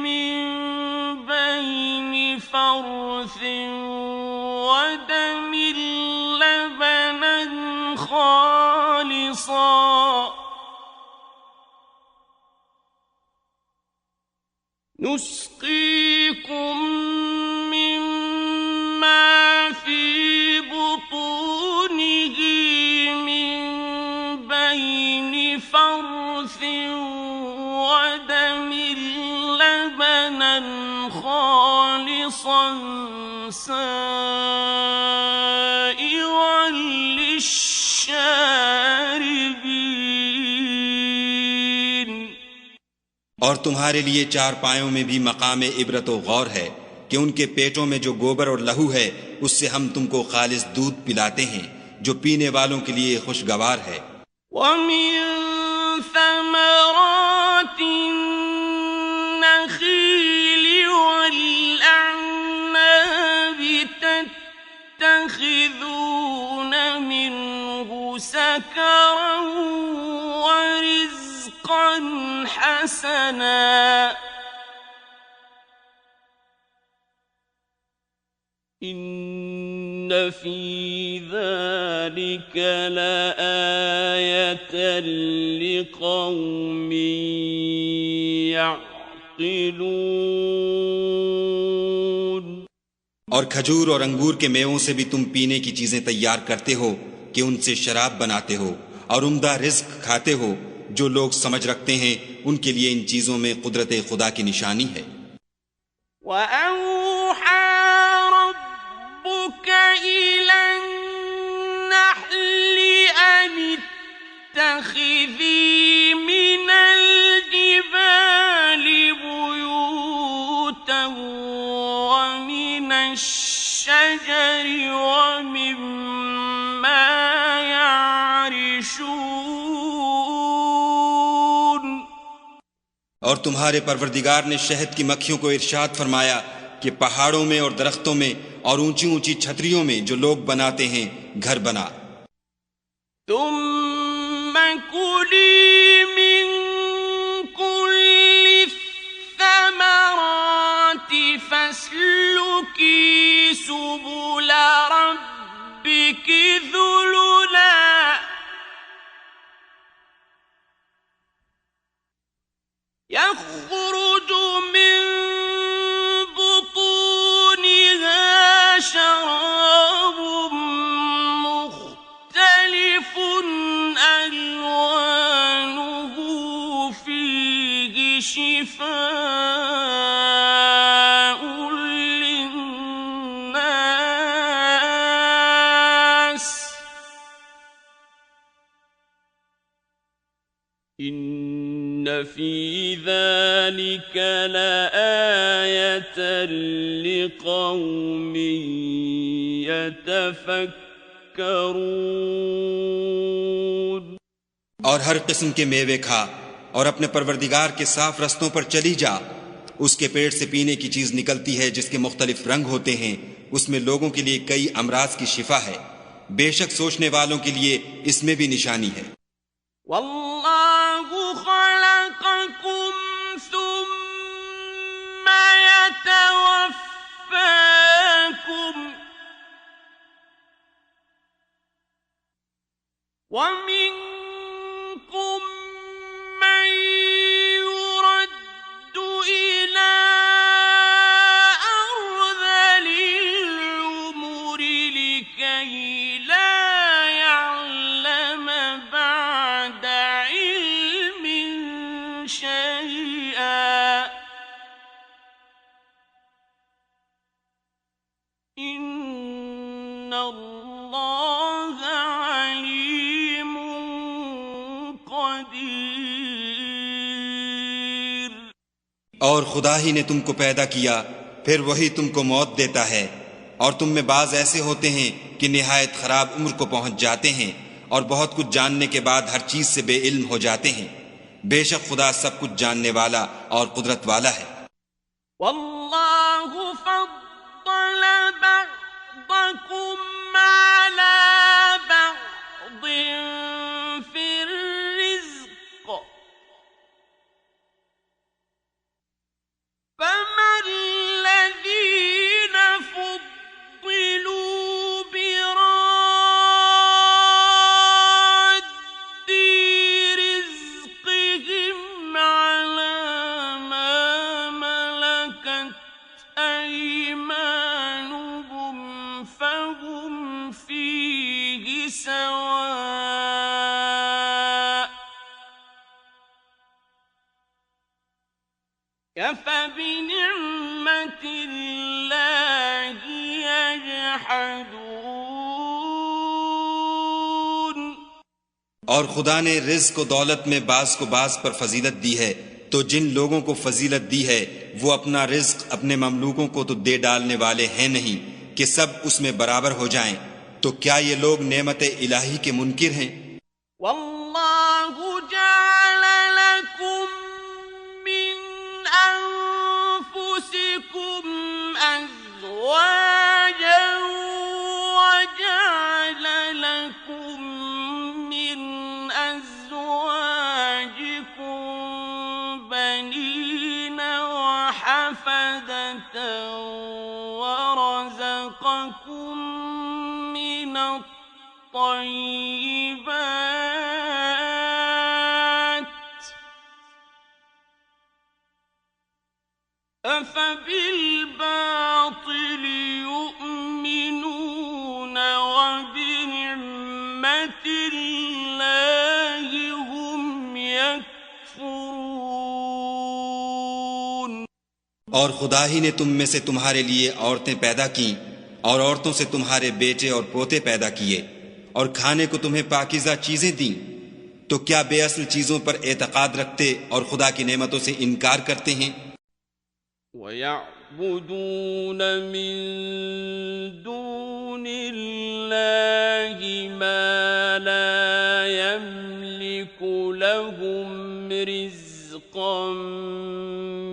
مِن بَيْنِ فَرْثٍ ودم لبنا خالصا نسقيكم مما في بطونه من بين فرث ودم لبنا خالصا سائغا للشاربين. और तुम्हारे लिए चारपायों में भी मकाम इबरत व गौर है कि उनके पेटों में जो गोबर और लहू है उससे हम तुमको खालिस दूध पिलाते हैं जो पीने वालों के लिए खुशगवार है. ومن ثمرات النخيل والأعناب تتخذون منه سكرا ورزقا حسنا إن في ذلك لآية لقوم يعقلون. और खजूर और अंगूर के मेवों से भी तुम पीने की चीजें तैयार करते हो कि उनसे शराब बनाते हो और उम्दा रिज्क खाते हो. जो लोग समझ रखते हैं उनके लिए इन चीजों में कुदरत खुदा की निशानी है. وأوحى ربك إلى النحل أن اتخذي من الجبال بيوتا ومن الشجر ومما يعرشون. और तुम्हारे परवरदिगार ने शहद की मक्खियों को इरशाद फरमाया कि पहाड़ों में और दरख्तों में और ऊंची ऊंची छतरियों में जो लोग बनाते हैं घर बना. तुम في ذلك لآية لقوم يتفكرون और हर किस्म के मेवे खा और अपने परवरदिगार के साफ रस्तों पर चली जा। उसके पेट से पीने की चीज निकलती है जिसके मुख्तलिफ रंग होते हैं। उसमें लोगों के लिए कई अमराज की शिफा है। बेशक सोचने वालों के लिए इसमें भी निशानी है। वल्लाहु खलक़कुम सुम्मा यतवफ़्फ़ाकुम व मिनकुम मन युरद्दु इला अर्ज़लिल उमूरि लिकई ला यअलम बअद इल्मिन शैआ इन्नल्लाह अलीमुन क़दीर। और खुदा ही ने तुमको पैदा किया, फिर वही तुमको मौत देता है। और तुम में बाज ऐसे होते हैं कि निहायत खराब उम्र को पहुंच जाते हैं और बहुत कुछ जानने के बाद हर चीज से बेइल्म हो जाते हैं। बेशक खुदा सब कुछ जानने वाला और कुदरत वाला है। वल्लाहु फद्दल बअदकुम अला बअदिन फिर रिज़्क़ फमल्लज़ीन फुद्दिलू बिराद्दि रिज़्क़िहिम अला मा मलकत अयमानुहुम फहुम फीहि सवा अफ़बिनिअमतिल्लाहि यजहदून। और खुदा ने रिज़्क़ और दौलत में बाज को बाज पर फजीलत दी है, तो जिन लोगों को फजीलत दी है वो अपना रिज़्क़ अपने ममलूकों को तो दे डालने वाले हैं नहीं कि सब उसमें बराबर हो जाएं। तो क्या ये लोग नेमत इलाही के मुनकिर हैं? वल्लाहु जअल लकुम मिन अनफुसिकुम अज़वाजन व जअल लकुम मिन अज़वाजिकुम बनीन व हफदतन व रज़क़कुम मिन الطيبات أفبالباطل يؤمنون وبنعمة الله هم يكفرون। और खुदा ही ने तुम में से तुम्हारे लिए औरतें पैदा की और औरतों से तुम्हारे बेटे और पोते पैदा किए और खाने को तुम्हें पाकीज़ा चीजें दी। तो क्या बेअसल चीजों पर एतकाद रखते और खुदा की नेमतों से इनकार करते हैं? वयअबुदून मिन दूनिल्लाहि मा ला यमलिकु लहुम रिज़्क़न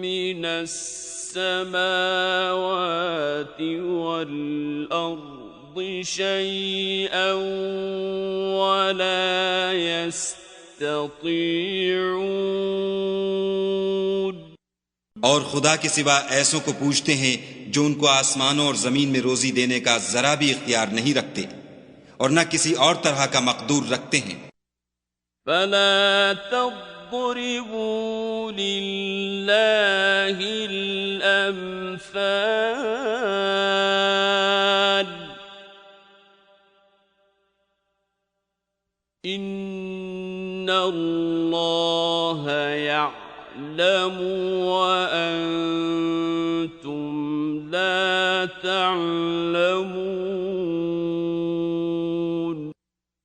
मिनस समावाति वल अर्द शैअन वला यस्ततीऊन। और खुदा के सिवा ऐसों को पूछते हैं जो उनको आसमानों और जमीन में रोजी देने का जरा भी इख्तियार नहीं रखते और न किसी और तरह का मकदूर रखते हैं। फला तضربوا لله الأمثال إن الله يعلم وأنتم لا تعلمون।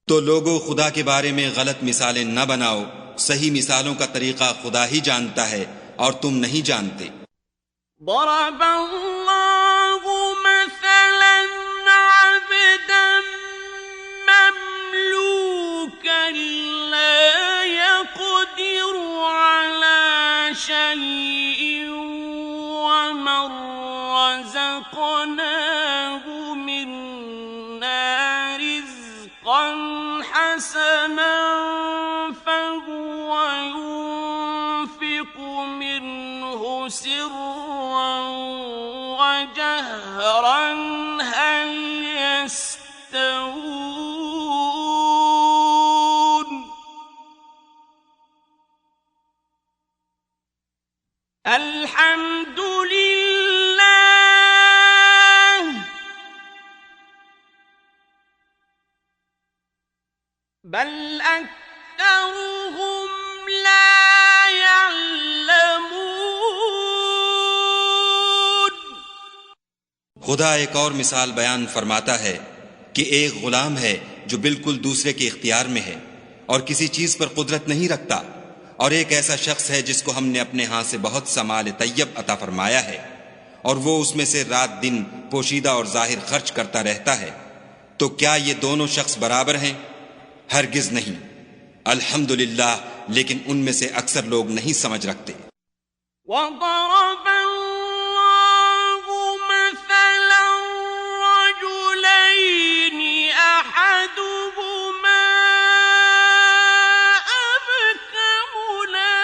तो लोगों खुदा के बारे में गलत मिसालें न बनाओ सही मिसालों का तरीका खुदा ही जानता है और तुम नहीं जानते। ضرب الله مثلا عبدا مملوكا لا يقدر على شيء ومن رزقناه منا رزقا حسنا فهو ينفق منه سرا وجهرا هل يستوون الحمد لله بل أكثرهم لا يعلمون। खुदा एक और मिसाल बयान फरमाता है कि एक गुलाम है जो बिल्कुल दूसरे के इख्तियार में है और किसी चीज पर कुदरत नहीं रखता, और एक ऐसा शख्स है जिसको हमने अपने हाथ से बहुत सा माल तैयब अता फरमाया है और वो उसमें से रात दिन पोशीदा और जाहिर खर्च करता रहता है। तो क्या ये दोनों शख्स बराबर हैं? हरगिज नहीं। अल्हम्दुलिल्लाह, लेकिन उनमें से अक्सर लोग नहीं समझ रखते। وضرب الله مثلا رجلين أحدهما أبكم لا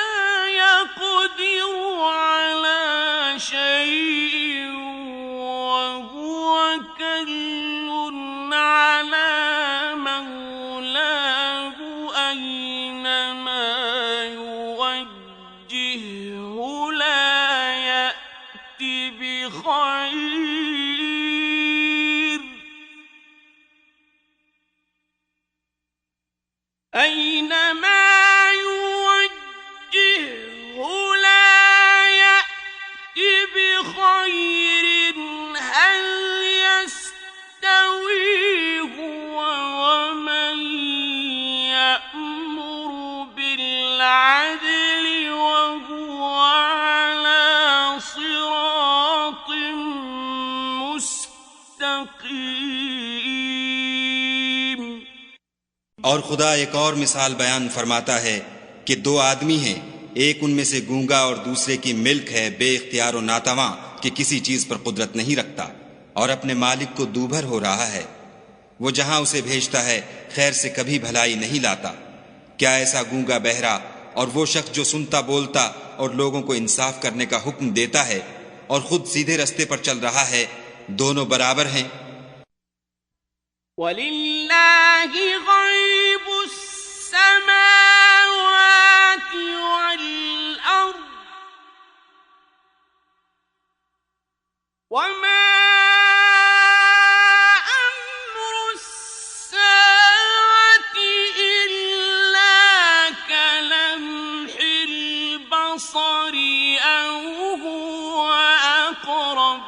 يقدر على شيء وهو كل على مولاه أينما يوجهه لا يأتي بخير أينما يوجهه لا يأتي بخير هل يستوي هو ومن يأمر بالعدل وهو على صراط مستقيم। और खुदा एक और मिसाल बयान फरमाता है कि दो आदमी हैं, एक उनमें से गूंगा और दूसरे की मिल्क है बेइख्तियार और नातवा कि किसी चीज पर कुदरत नहीं रखता और अपने मालिक को दूभर हो रहा है। वो जहां उसे भेजता है खैर से कभी भलाई नहीं लाता। क्या ऐसा गूंगा बहरा और वो शख्स जो सुनता बोलता और लोगों को इंसाफ करने का हुक्म देता है और खुद सीधे रास्ते पर चल रहा है, दोनों बराबर हैं? वलिल्लाहि गैब अस्समावाति वल अर्द वमा अम्रु अस्साअति इल्ला कलम्हिल बसरि औ हुव अक़रब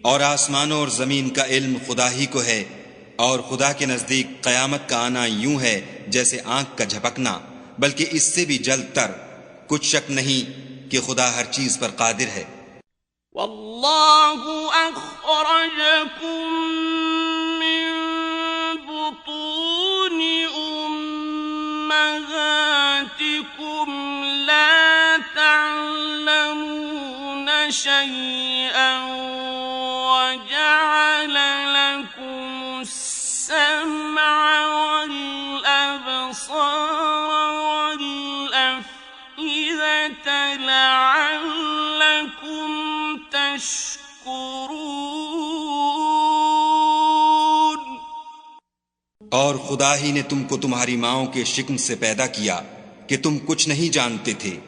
और आसमानों और जमीन का इल्म खुदा ही को है, और खुदा के नजदीक कयामत का आना यूं है जैसे आंख का झपकना, बल्कि इससे भी जल्दतर। कुछ शक नहीं कि खुदा हर चीज पर कादिर है। वल्लाहु अखरजकुम मिन बुतूनि उम्महातिकुम ला तअलमून शैअन वजअल लकुमुस सम्अ वल अबसार वल अफ़इदत लअल्लकुम तशकुरून। और खुदा ही ने तुमको तुम्हारी माओं के शिक्म से पैदा किया कि तुम कुछ नहीं जानते थे,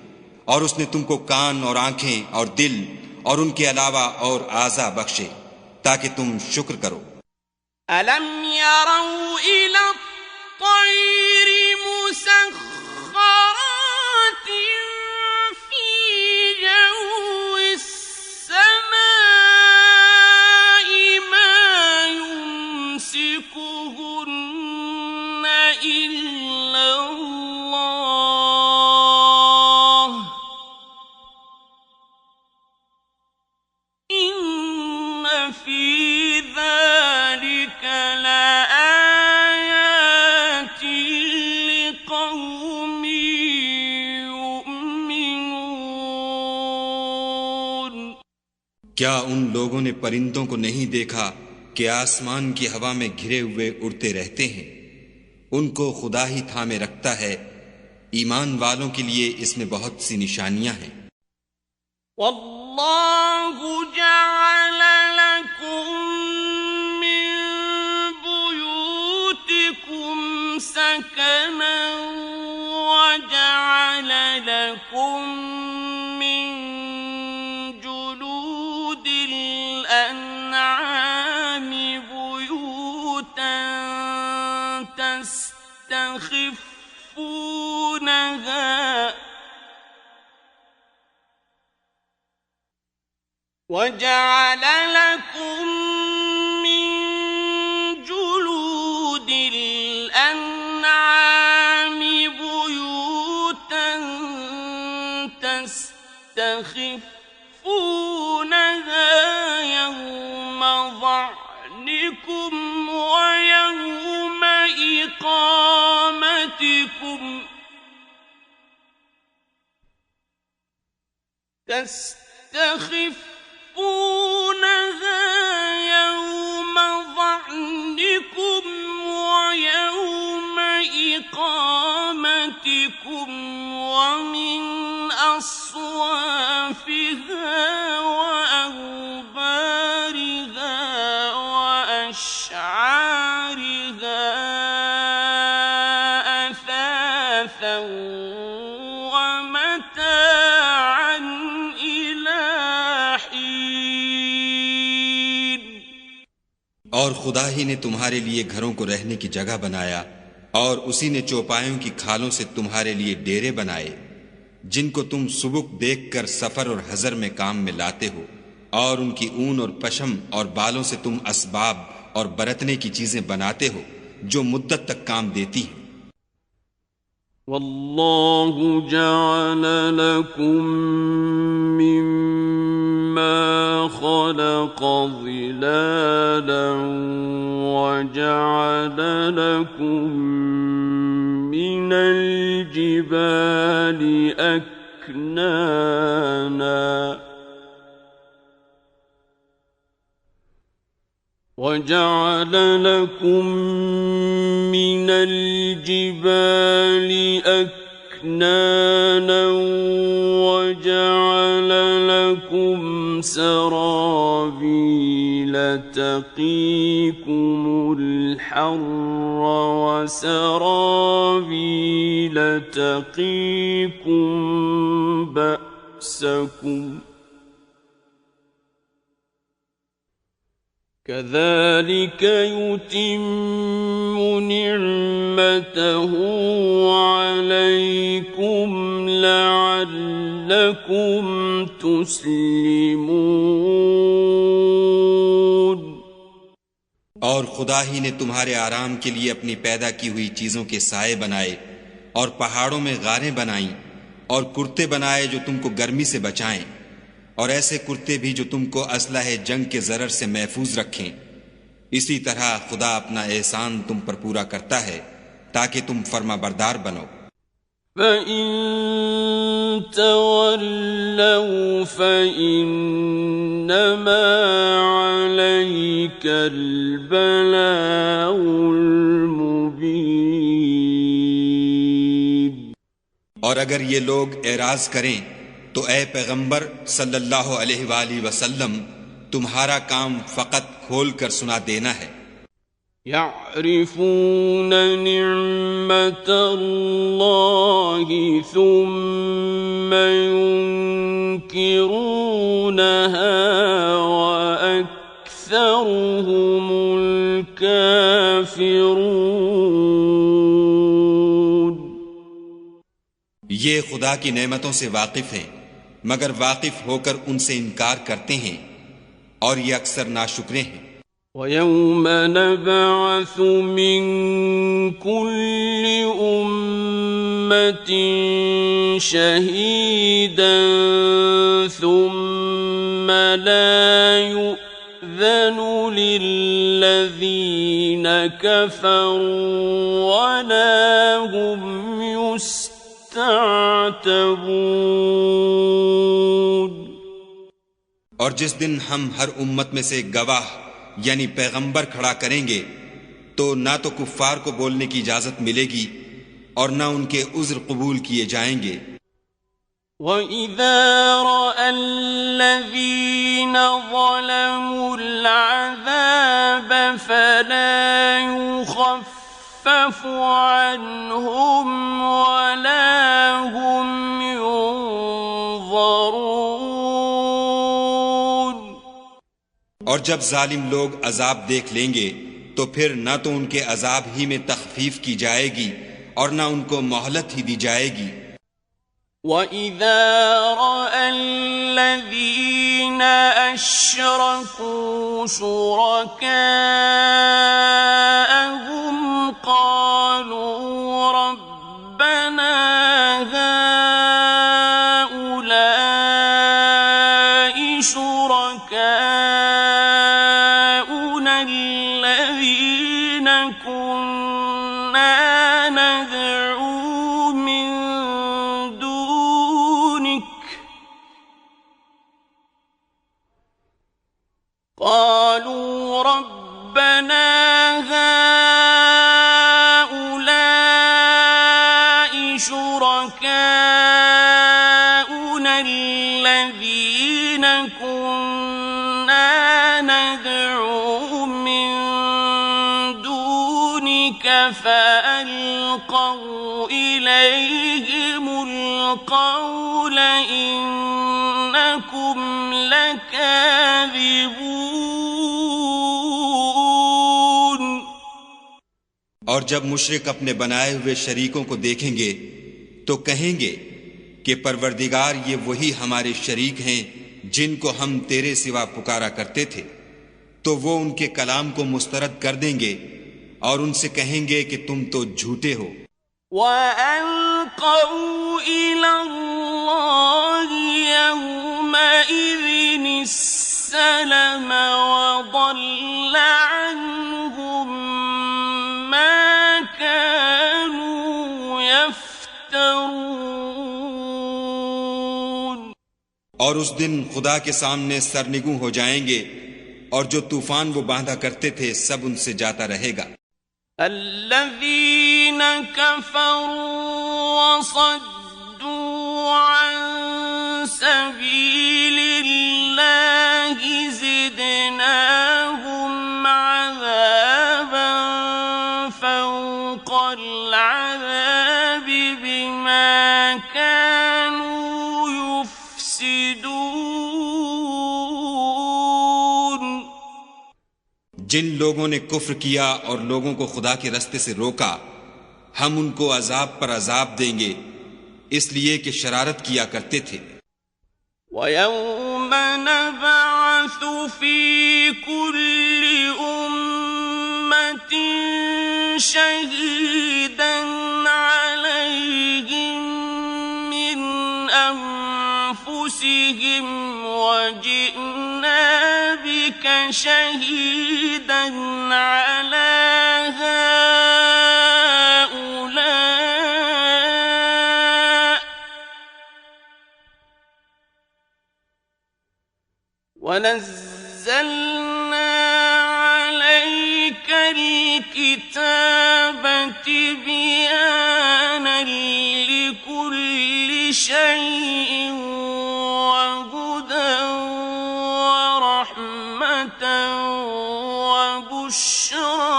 और उसने तुमको कान और आंखें और दिल और उनके अलावा और आज़ा बख्शे ताकि तुम शुक्र करो। अलम यरौ इला त्तैरि مسخرات في جو السماء ما يمسكهن إلا الله إن في ذلك لآيات لقوم يؤمنون क्या उन लोगों ने परिंदों को नहीं देखा कि आसमान की हवा में घिरे हुए उड़ते रहते हैं? उनको खुदा ही थामे रखता है। ईमान वालों के लिए इसमें बहुत सी निशानियां हैं। والله جعل لكم من بيوتكم سكنا وجعل لكم من جلود الأنعام بيوتا تستخفونها وجعل لكم من جلود الأنعام بيوتا تستخفونها يوم ظعنكم ويوم إقامتكم تستخفونها يوم ظعنكم ويوم إقامتكم ومن أصوافها وأوبارها وأشعارها أثاثا ومتاعا إلى حين और खुदा ही ने तुम्हारे लिए घरों को रहने की जगह बनाया और उसी ने चौपायों की खालों से तुम्हारे लिए डेरे बनाए जिनको तुम सुबुक देखकर सफर और हजर में काम में लाते हो और उनकी ऊन और पशम और बालों से तुम असबाब और बरतने की चीजें बनाते हो जो मुद्दत तक काम देती हैं। والله جعل لكم مما خلق ظلالا وجعل لكم من الجبال أكنانا وجعل لكم من الجبال أكنانا وجعل لكم سرابيل تقيكم الحر وسرابيل تقيكم بأسكم كذلك يتم نعمته عليكم لعلكم تسلمون और खुदा ही ने तुम्हारे आराम के लिए अपनी पैदा की हुई चीजों के साए बनाए और पहाड़ों में गारें बनाई और कुर्ते बनाए जो तुमको गर्मी से बचाएं और ऐसे कुर्ते भी जो तुमको असलहे जंग के जरर से महफूज रखें। इसी तरह खुदा अपना एहसान तुम पर पूरा करता है ताकि तुम फर्माबरदार बनो। فإن تولوا فإنما عليك البلاغ المبين और अगर ये लोग एराज करें तो ए पैगंबर सल्लल्लाहु अलैहि वसल्लम तुम्हारा काम फकत खोल कर सुना देना है। يعرفون نعمة الله ثم ينكرونها وأكثرهم الكافرون ये खुदा की नेमतों से वाकिफ हैं, मगर वाकिफ होकर उनसे इनकार करते हैं और ये अक्सर नाशुक्रे हैं। وَيَوْمَ نَبْعَثُ مِنْ كُلِّ أُمَّةٍ شَهِيدًا ثُمَّ لَا يُؤْذَنُ لِلَّذِينَ كَفَرُوا وَلَا هُمْ يُسْتَعْتَبُونَ। और जिस दिन हम हर उम्मत में से गवाह यानी पैगंबर खड़ा करेंगे तो ना तो कुफ्फार को बोलने की इजाजत मिलेगी और ना उनके उज़्र कबूल किए जाएंगे। وَإِذَا رَأَى الَّذِينَ ظَلَمُوا الْعَذَابَ فَلَا يُخَفَّفُ عَنْهُمْ وَلَا هُمْ يُنظَرُونَ। और जब जालिम लोग अजाब देख लेंगे तो फिर ना तो उनके अजाब ही में तखफीफ की जाएगी और ना उनको मोहलत ही दी जाएगी। وَإِذَا رَأَى الَّذِينَ أَشْرَكُوا شُرَكَاءَهُمْ قَالُوا رَبَّنَا هَؤُلَاءِ شُرَكَاؤُنَا الَّذِينَ كُنَّا نَدْعُو مِن دُونِكَ قالوا ربنا هؤلاء شركاؤنا الذين كنا ندعو من دونك فألقوا إليهم القول إنكم لكاذبون। और जब मुशरिक अपने बनाए हुए शरीकों को देखेंगे तो कहेंगे कि परवरदिगार ये वही हमारे शरीक हैं जिनको हम तेरे सिवा पुकारा करते थे। तो वो उनके कलाम को मुस्तरद कर देंगे और उनसे कहेंगे कि तुम तो झूठे हो। وَأَلْقَوْا إِلَى اللَّهِ يَوْمَئِذٍ السَّلَمَ وَضَلَّ عَنْهُمْ مَا كَانُوا يَفْتَرُونَ। और उस दिन खुदा के सामने सरनिगू हो जाएंगे और जो तूफान वो बांधा करते थे सब उनसे जाता रहेगा। الذين كفروا وصدوا عن سبيل الله زدناهم عذابا فوق العذاب بما كانوا يفسدون। जिन लोगों ने कुफ्र किया और लोगों को खुदा के रास्ते से रोका हम उनको अजाब पर अजाब देंगे इसलिए कि शरारत किया करते थे। وَيَوْمَ نَبْعَثُ فِي كُلِّ أُمَّةٍ شَهِيدًا عَلَيْهِمْ مِنْ أَنفُسِهِمْ وَجِئْنَا بِكَ شَهِيدًا عَلَى هَؤُلَاءِ وَنَزَّلْنَا عَلَيْكَ الْكِتَابَ تِبْيَانًا لِكُلِّ شَيْءٍ وَهُدًى وَرَحْمَةً وَبُشْرَى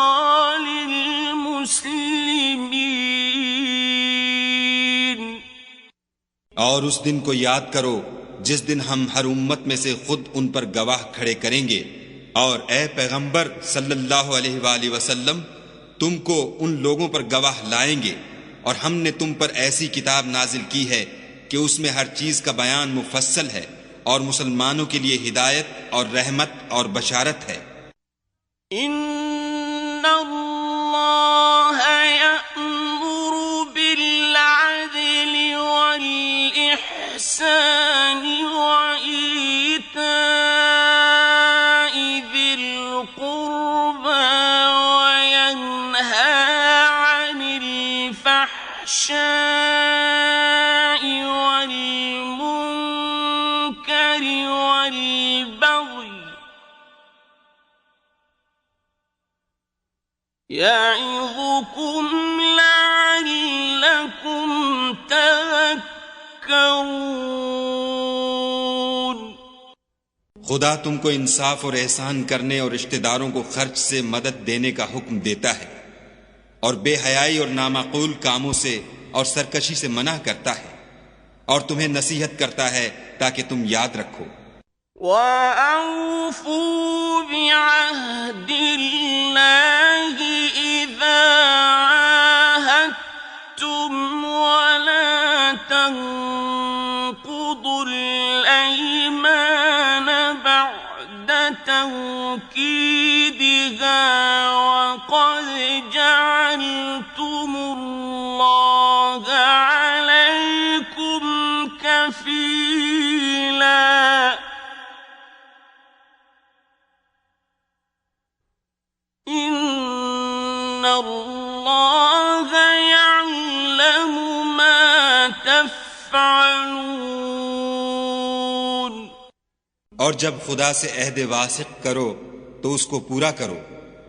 لِلْمُسْلِمِينَ। और उस दिन को याद करो जिस दिन हम हर उम्मत में से खुद उन पर गवाह खड़े करेंगे और ए पैगंबर सल्लल्लाहु अलैहि वसल्लम तुमको उन लोगों पर गवाह लाएंगे और हमने तुम पर ऐसी किताब नाजिल की है कि उसमें हर चीज का बयान मुफस्सल है और मुसलमानों के लिए हिदायत और रहमत और बशारत है। इन्नल्लाह यअमुरु बिल अदलि वल इहसानि व ईताइ ज़िल क़ुर्बा व यन्हा अनिल फ़हशाइ वल मुनकरि वल बग़ि यइज़ुकुम लअल्लकुम तज़क्करून। खुदा तुमको इंसाफ और एहसान करने और रिश्तेदारों को खर्च से मदद देने का हुक्म देता है और बेहयाई और नामाकूल कामों से और सरकशी से मना करता है और तुम्हें नसीहत करता है ताकि तुम याद रखो। वअऊफू बिअहदिल्लाहि इज़ा आहदतुम वला तंकुदुल अयमान बअद तौकीदिहा वक़द जअलतुमुल्लाहा अलैकुम कफीला। इन्नल्लाह यअलमु मा तफ़अलून। और जब खुदा से अहद वासिक करो तो उसको पूरा करो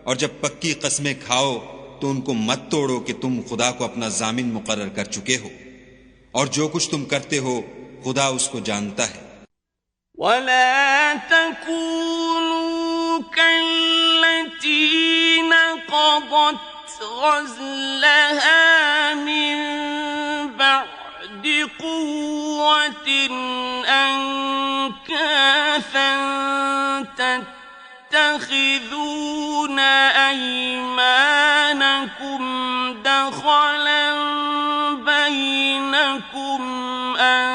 और जब पक्की कस्में खाओ तो उनको मत तोड़ो कि तुम खुदा को अपना जामिन मुकर्रर कर चुके हो और जो कुछ तुम करते हो खुदा उसको जानता है। वला तकूनू कल्लती नक़दत गज़लहा मिन बअदि क़ुव्वतिन अंकासन तत्तखिज़ून अयमानकुम दख़लन बैनकुम अन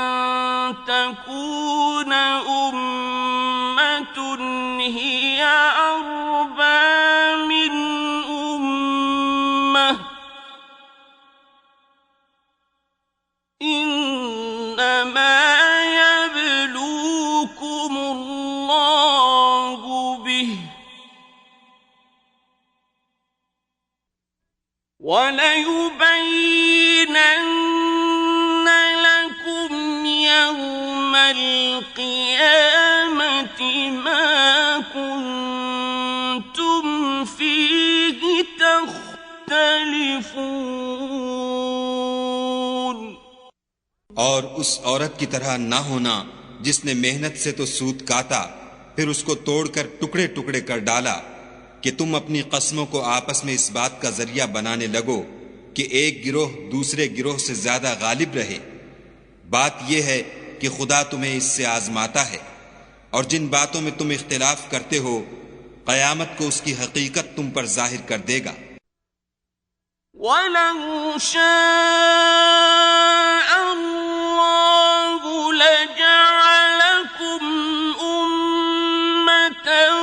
तकून उम्मतुन हिय अर्बा मिन उम्मह इन्नमा यब्लूकुमुल्लाहु बिहि वलयुबय्यिनन्न लकुम यौमल क़ियामति मा कुन्तुम फ़ीहि तख़्तलिफ़ून। और उस औरत की तरह ना होना जिसने मेहनत से तो सूत काता फिर उसको तोड़कर टुकड़े टुकड़े कर डाला कि तुम अपनी कस्मों को आपस में इस बात का जरिया बनाने लगो कि एक गिरोह दूसरे गिरोह से ज्यादा गालिब रहे। बात यह है कि खुदा तुम्हें इससे आजमाता है और जिन बातों में तुम इख्तिलाफ करते हो कयामत को उसकी हकीकत तुम पर जाहिर कर देगा। वलौ शाअ अल्लाहु लजअलकुम उम्मतन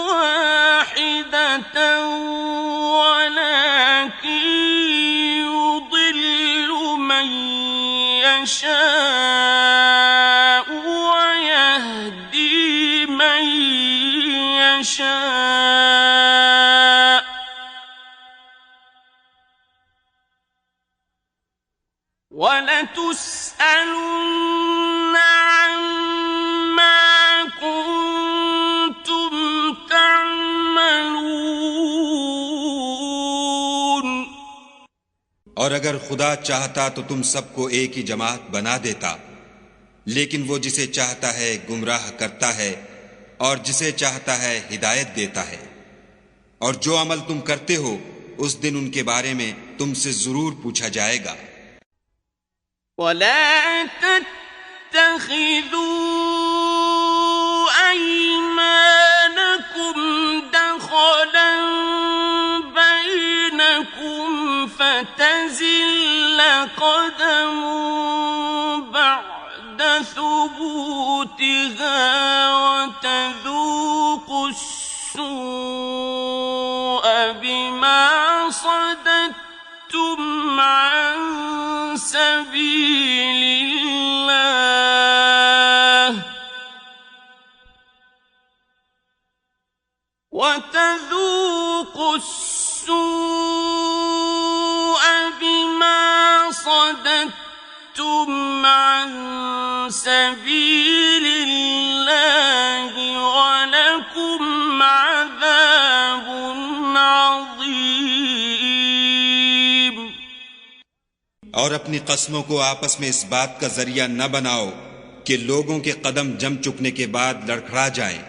वाहिदतन वलाकिन युदिल्लु मन यशाअ वयहदी मन यशाअ वलतुस्अलुन्न अम्मा कुन्तुम तअमलून। और अगर खुदा चाहता तो तुम सबको एक ही जमात बना देता, लेकिन वो जिसे चाहता है गुमराह करता है और जिसे चाहता है हिदायत देता है। और जो अमल तुम करते हो उस दिन उनके बारे में तुमसे जरूर पूछा जाएगा। वला तत्तखिज़ू अयमानकुम दख़लन बैनकुम फतज़िल قدم بعد ثبوتها وتذوقوا السوء بما صددتم عن سبيل الله وتذوقوا السوء بما صددتم عن سبيل الله ولكم عذاب عظيم। और अपनी कस्मों को आपस में इस बात का जरिया न बनाओ कि लोगों के कदम जम चुकने के बाद लड़खड़ा जाएं,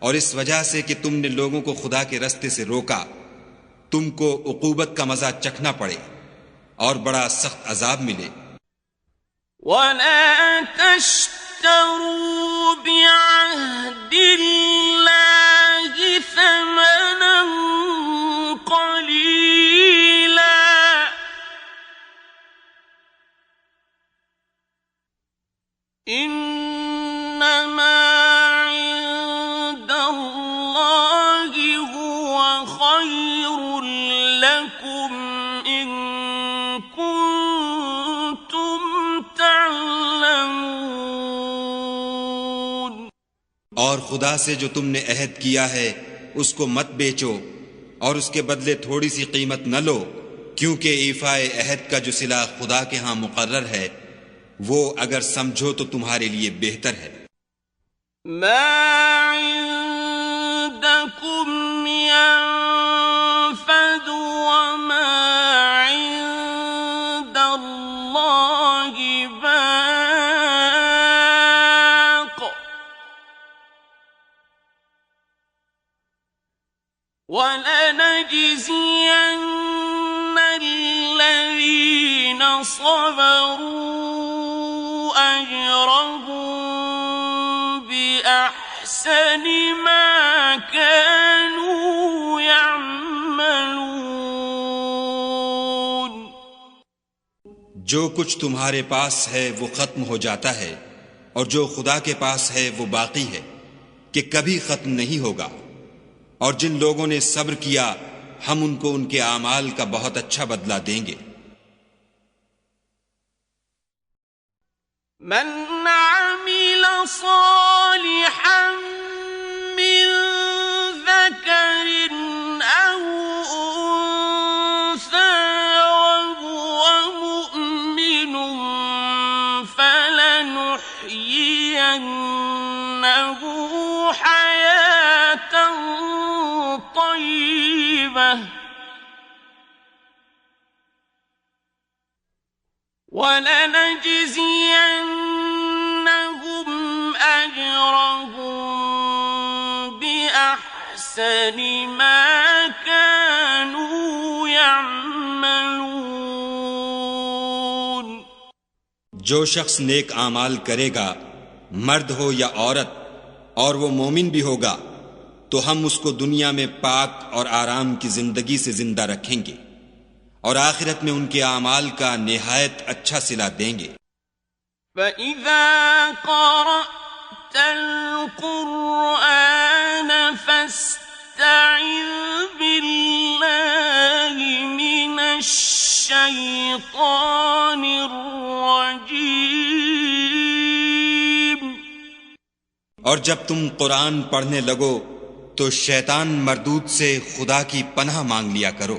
और इस वजह से कि तुमने लोगों को खुदा के रास्ते से रोका तुमको उकूबत का मजा चखना पड़े और बड़ा सख्त अजाब मिले। वला तश्तरू बिअहदिल्लाहि समनन क़लीला इन्नमा और खुदा से जो तुमने अहद किया है उसको मत बेचो और उसके बदले थोड़ी सी कीमत न लो, क्योंकि ईफाए अहद का जो सिला खुदा के यहाँ मुकर्रर है वो अगर समझो तो तुम्हारे लिए बेहतर है। मा इंदकुम यनफद व मा इंदल्लाहि बाक़ वलनजज़ियन्न الذين صبروا أجرهم بأحسن ما كانوا يعملون। जो कुछ तुम्हारे पास है वो खत्म हो जाता है और जो खुदा के पास है वो बाकी है कि कभी खत्म नहीं होगा। और जिन लोगों ने सब्र किया हम उनको उनके आमाल का बहुत अच्छा बदला देंगे। मन आमिल सालिहन मिन ज़करिन औ उन्सा वहुव मुअ्मिनुन फलनुह्यियन्नहु हयातन तय्यिबह वलनजज़ियन्नहुम अजरहुम बिअहसन मा कानू यअमलून। जो शख्स नेक आमाल करेगा, मर्द हो या औरत, और वो मोमिन भी होगा, तो हम उसको दुनिया में पाक और आराम की जिंदगी से जिंदा रखेंगे और आखिरत में उनके आमाल का निहायत अच्छा सिला देंगे। فَإِذَا قَرَأْتَ الْقُرْآنَ فَاسْتَعِذْ بِاللَّهِ مِنَ الشَّيْطَانِ الرَّجِيمِ। और जब तुम कुरान पढ़ने लगो तो शैतान मरदूद से खुदा की पनाह मांग लिया करो।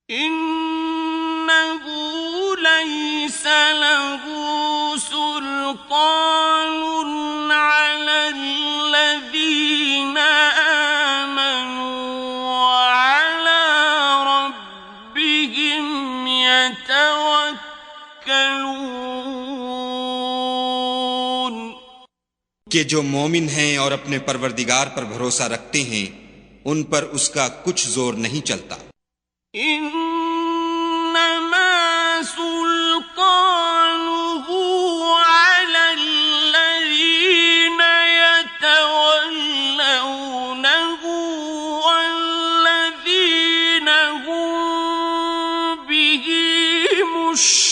इन्नहु लैसा लहू सुल्तानुन अलल्लज़ीना आमनू वअला रब्बिहिम यतवक्कलून। कि जो मोमिन हैं और अपने परवरदिगार पर भरोसा रखते हैं उन पर उसका कुछ जोर नहीं चलता। इन्नमा सुल्तानुहु अलल्लज़ीना यतवल्लौनहु वल्लज़ीना हुम बिही मुश्रिकून।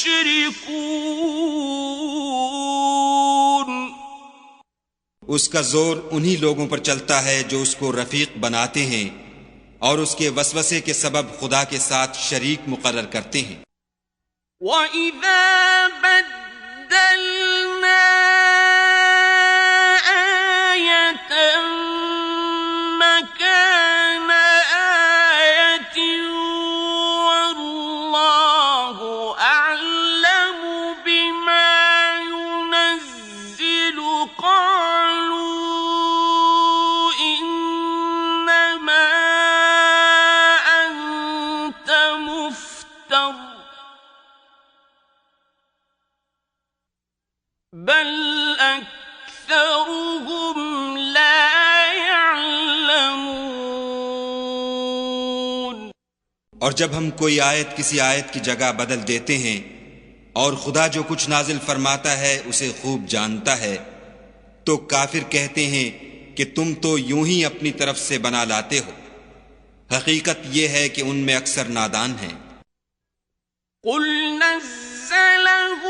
उसका जोर उन्हीं लोगों पर चलता है जो उसको रफीक बनाते हैं और उसके वसवसे के सबब खुदा के साथ शरीक मुकर्रर करते हैं। وَإِذَا بَدَّلْنَا آيَةً مَكَانَ آيَةٍ وَاللَّهُ أَعْلَمُ بِمَا يُنَزِّلُ قَالُوا إِنَّمَا أَنتَ مُفْتَرٍ بل أكثرهم لا يعلمون। और जब हम कोई आयत किसी आयत की जगह बदल देते हैं और खुदा जो कुछ नाजिल फरमाता है उसे खूब जानता है, तो काफिर कहते हैं कि तुम तो यूं ही अपनी तरफ से बना लाते हो। हकीकत यह है कि उनमें अक्सर नादान हैं। قل نزله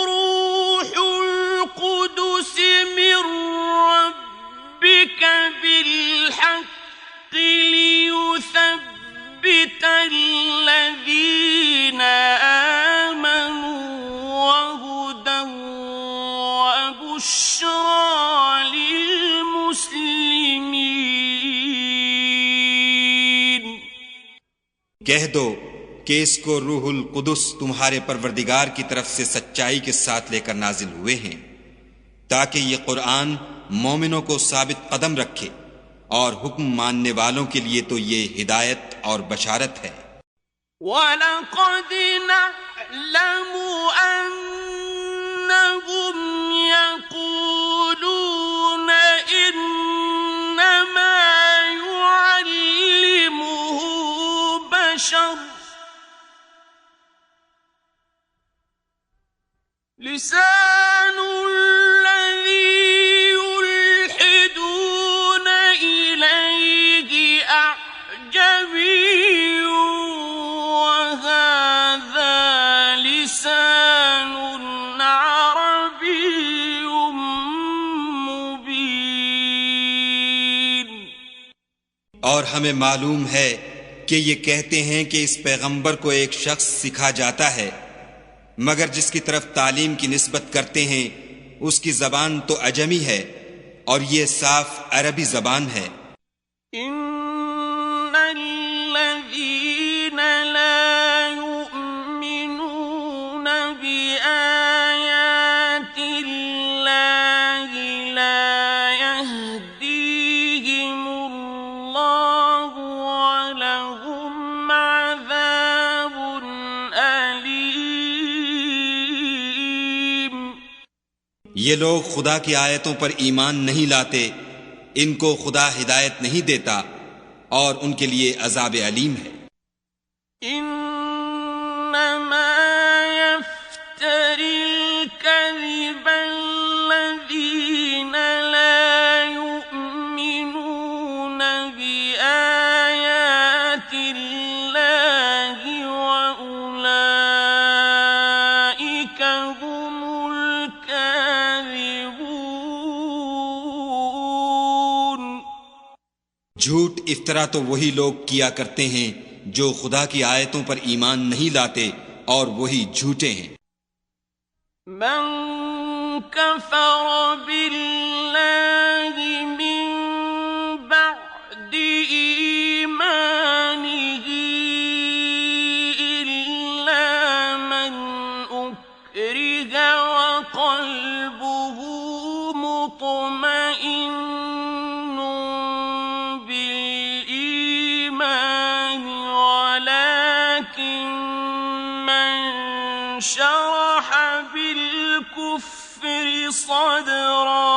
روح القدس من ربك بالحق ليثبت الذين آمنوا وهدى وبشرى للمسلمين। कह दो कि इसको रूहुल कुदुस तुम्हारे परवरदिगार की तरफ से सच्चाई के साथ लेकर नाजिल हुए हैं, ताकि ये कुरान मोमिनों को साबित कदम रखे, और हुक्म मानने वालों के लिए तो ये हिदायत और बशारत है। وَلَقَدْ نَعْلَمُ أَنَّهُمْ يَقُولُونَ إِنَّمَا يُعَلِّمُهُ بَشَرٌ لسان الذي يلحدون إليه أعجمي وهذا لسان عربي مبين। और हमें मालूम है कि ये कहते हैं कि इस पैगंबर को एक शख्स सिखा जाता है, मगर जिसकी तरफ तालीम की निस्बत करते हैं उसकी जबान तो अजमी है और ये साफ अरबी जबान है। इन्नल्लज़ीन ला युमिनून बिआयातिल्लाहि ला यहदीहिमुल्लाहु वलहुम अज़ाबुन अलीम। ये लोग खुदा की आयतों पर ईमान नहीं लाते, इनको खुदा हिदायत नहीं देता और उनके लिए अजाब अलीम है। इन्नमा यफ्तरिल कज़िब अल्लज़ीन ला युमिनून बिआयातिल्लाहि व उलाइका हुमुल काज़िबून। झूठ इफ्तरा तो वही लोग किया करते हैं जो खुदा की आयतों पर ईमान नहीं लाते और वही झूठे हैं। मन कफर बिल्लाहि मिन बअदि ईमानिही इल्ला मन उक्रिह व क़ल्बुहु मुत्मइन्नुन बिल-ईमान वलाकिन मन शरह बिल-कुफ्र सदरा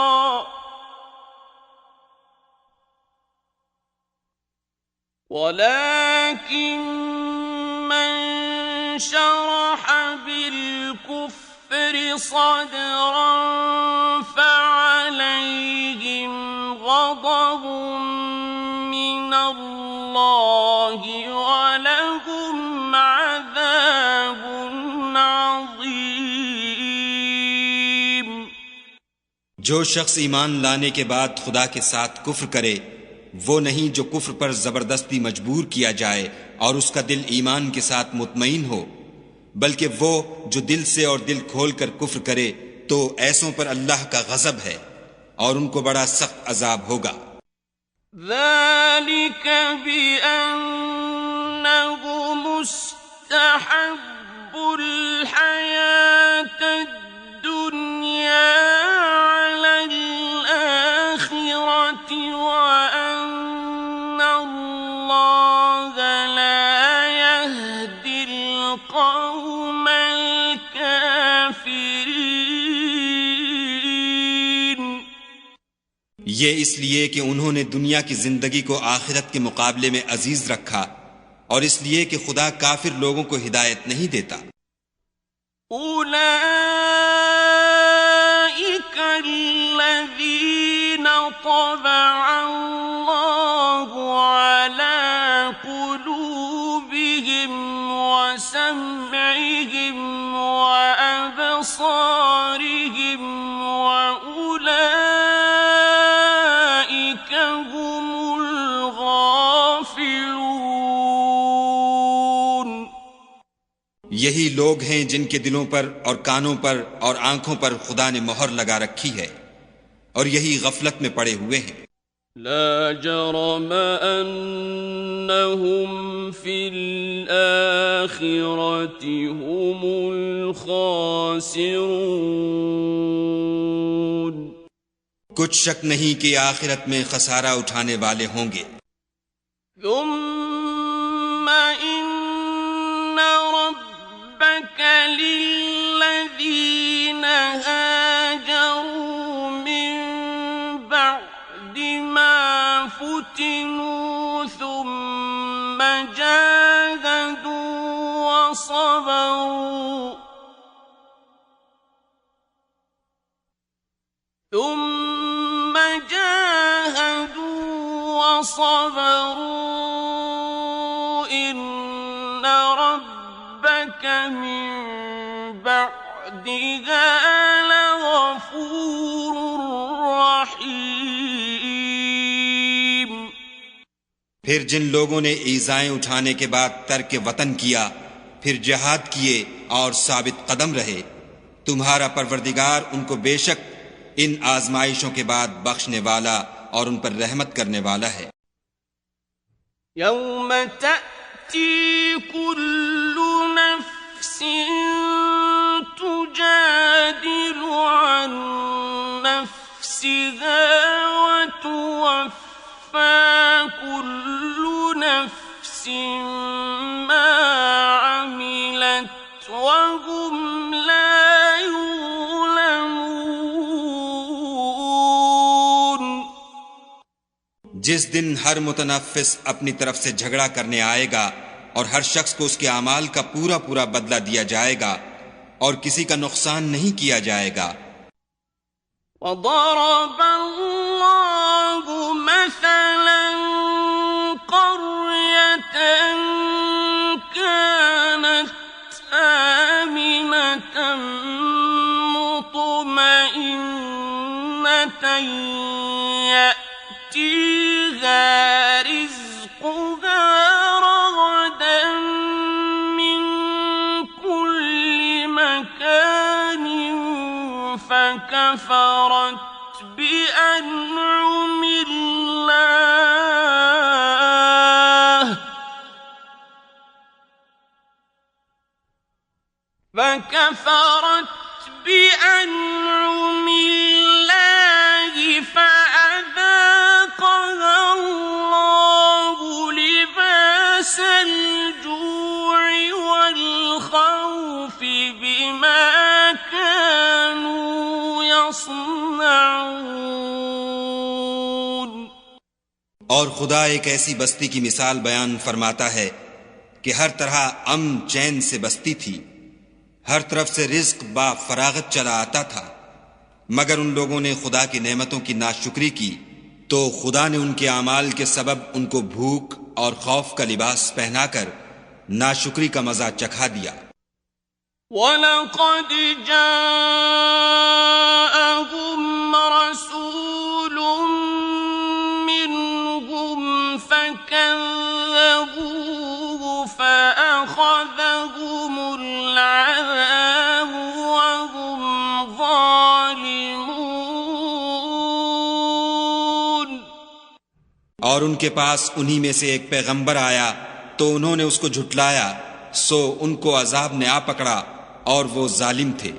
ولكن من شرح بالكفر صدرا فعليهم غضب من الله ولهم عذاب عظيم۔ जो शख्स ईमान लाने के बाद खुदा के साथ कुफ्र करे, वो नहीं जो कुफ्र पर जबरदस्ती मजबूर किया जाए और उसका दिल ईमान के साथ मुतमईन हो, बल्कि वो जो दिल से और दिल खोल कर कुफ्र करे, तो ऐसों पर अल्लाह का गजब है और उनको बड़ा सख्त अजाब होगा। ذلك بأنه مستحب الحياة الدنيا على الآخرة وأن الله لا يهدي القوم الكافرين। ये इसलिए कि उन्होंने दुनिया की जिंदगी को आखिरत के मुकाबले में अजीज रखा और इसलिए कि खुदा काफिर लोगों को हिदायत नहीं देता। उलाइक अल्लज़ीना तबअ अल्लाहु अला कुलूबिहिम व समइहिम व अबसारिहिम व उलाइक हुमुल गाफिलून। यही लोग हैं जिनके दिलों पर और कानों पर और आंखों पर खुदा ने मोहर लगा रखी है और यही गफलत में पड़े हुए हैं। ला जरम अन्नहुम फिल आखिरति हुमुल खासिरून। कुछ शक नहीं कि आखिरत में खसारा उठाने वाले होंगे। थुम्मा इन्ना रब्बक लिल्लज़ीना हाजरू मिन बअदि मा फुतिनू थुम्मा जाहदू व सबरू इन्न रब्बक मिन बअदिहा लगफूरुर रहीम। फिर जिन लोगों ने ईज़ाएं उठाने के बाद तर्क वतन किया, फिर जिहाद किए और साबित कदम रहे, तुम्हारा परवरदिगार उनको बेशक इन आजमाइशों के बाद बख्शने वाला और उन पर रहमत करने वाला है। यौम तअती कुल्लु नफ्सिन तुजादिलु अन नफ्सिहा व तुवफ्फा कुल्लु नफ्सिन मा अमिलत व हुम ला जिस दिन हर मुतनफ्फिस अपनी तरफ से झगड़ा करने आएगा और हर शख्स को उसके अमाल का पूरा पूरा बदला दिया जाएगा और किसी का नुकसान नहीं किया जाएगा। وضرب الله مثلا قرية كانت آمنة مطمئنة يأتيها رزقها رغدا من كل مكان فكفرت بأنعم الله فأذاقها الله لباس الجوع والخوف بما كانوا يصنعون। और खुदा एक ऐसी बस्ती की मिसाल बयान फरमाता है कि हर तरह अमन चैन से बस्ती थी, हर तरफ से रिज्क बा फरागत चला आता था, मगर उन लोगों ने खुदा की नेमतों की नाशुक्री की तो खुदा ने उनके अमाल के सबब उनको भूख और खौफ का लिबास पहनाकर नाशुक्री का मजा चखा दिया। वलक़द जाअहुम और उनके पास उन्हीं में से एक पैगंबर आया तो उन्होंने उसको झुटलाया, सो उनको अजाब ने आ पकड़ा और वो जालिम थे।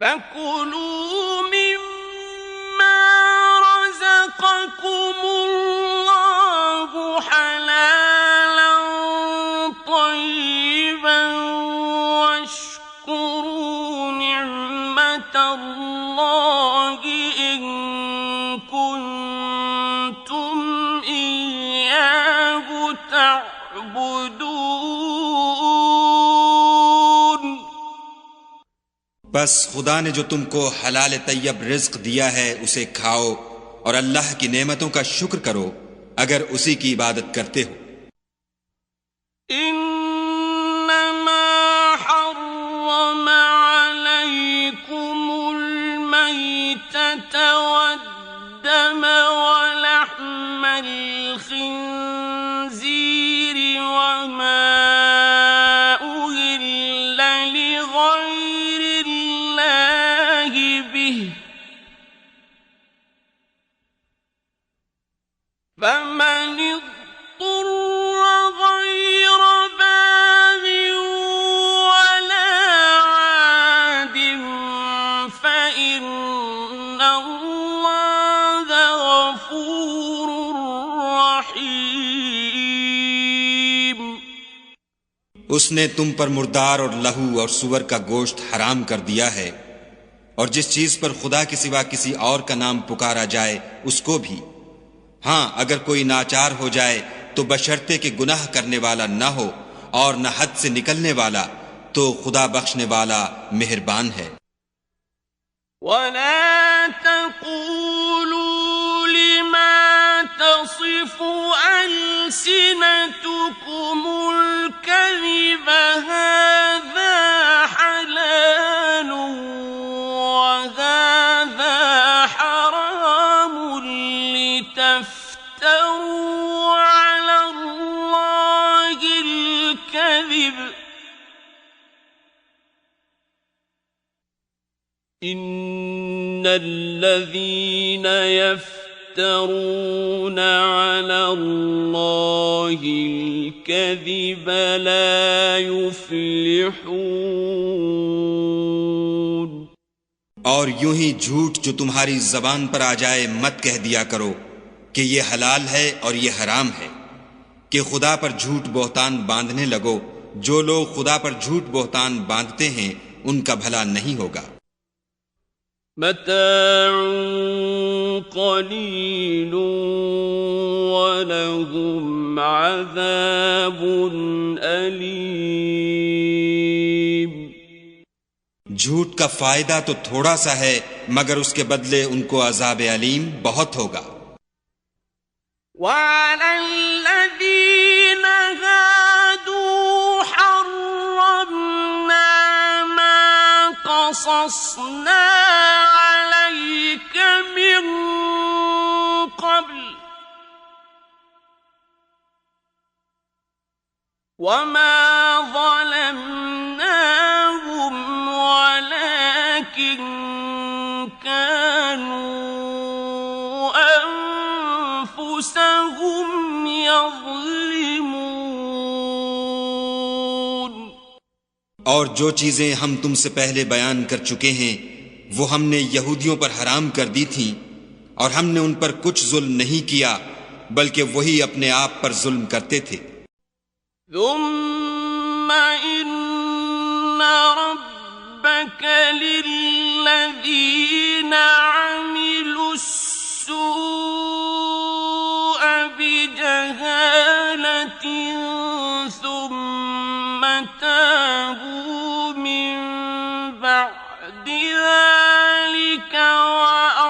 فَكُلُوا مِمَّا رَزَقَكُمُ اللَّهُ حَلَالًا طَيِّبًا وَاشْكُرُوا نِعْمَةَ اللَّهِ إِن كُنتُمْ إِيَّاهُ تَعْبُدُونَ। बस खुदा ने जो तुमको हलाल तैयब रिज्क दिया है उसे खाओ और अल्लाह की नेमतों का शुक्र करो अगर उसी की इबादत करते हो। إنما حرم عليكم الميتة والدم ولحم الخنزير وما أهل لغير الله به فمن اضطر غير باغ ولا عاد فإن الله غفور رحيم। उसने तुम पर मुर्दार और लहू और सुअर का गोश्त हराम कर दिया है और जिस चीज पर खुदा के सिवा किसी और का नाम पुकारा जाए उसको भी। हाँ, अगर कोई नाचार हो जाए तो बशर्ते कि गुनाह करने वाला न हो और न हद से निकलने वाला, तो खुदा बख्शने वाला मेहरबान है। ولا تقولوا لما تصف ألسنتكم الكذب هذا حلال وهذا حرام لتفتروا على الله الكذب إن الذين يفترون على الله الكذب لا يفلحون। और यूं ही झूठ जो तुम्हारी जबान पर आ जाए मत कह दिया करो कि ये हलाल है और ये हराम है, कि खुदा पर झूठ बोहतान बांधने लगो। जो लोग खुदा पर झूठ बोहतान बांधते हैं उनका भला नहीं होगा। متاع قليل ولهم عذاب أليم। झूठ का फायदा तो थोड़ा सा है मगर उसके बदले उनको अजाब अलीम बहुत होगा। وعلى الذين هادوا حرمنا ما قصصنا عليك من قبل وما ظلمناهم ولكن كانوا أنفسهم يظلمون। और जो चीजें हम तुमसे पहले बयान कर चुके हैं वो हमने यहूदियों पर हराम कर दी थीं और हमने उन पर कुछ जुल्म नहीं किया बल्कि वही अपने आप पर जुल्म करते थे। ثم إن ربك للذين عملوا السوء بجهالة ثم تابوا من بعد ذلك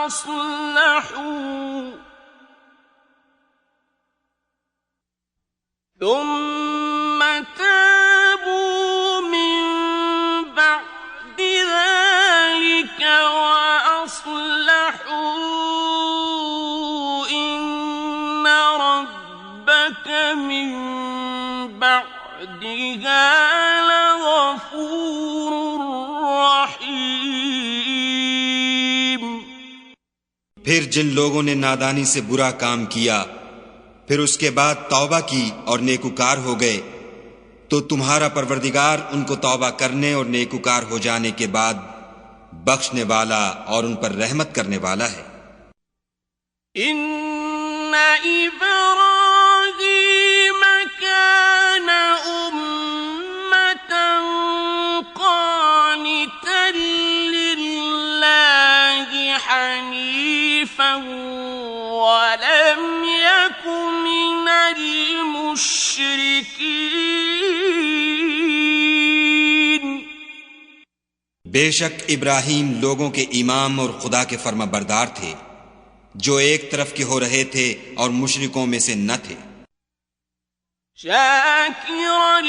وأصلحوا ثم تابوا من بعد ذلك وأصلحوا إن ربك من بعدها لغفور رحيم۔ फिर जिन लोगों ने नादानी से बुरा काम किया फिर उसके बाद तौबा की और नेकुकार हो गए तो तुम्हारा परवरदिगार उनको तौबा करने और नेकुकार हो जाने के बाद बख्शने वाला और उन पर रहमत करने वाला है। इन्ना इब्राहीम कान उम्मतन क़ानितन लिल्लाहि हनीफन वलम यकु मिनल मुश्रिकीन। बेशक इब्राहीम लोगों के इमाम और खुदा के फर्माबरदार थे जो एक तरफ के हो रहे थे और मुशरिकों में से न थे। शाकिरन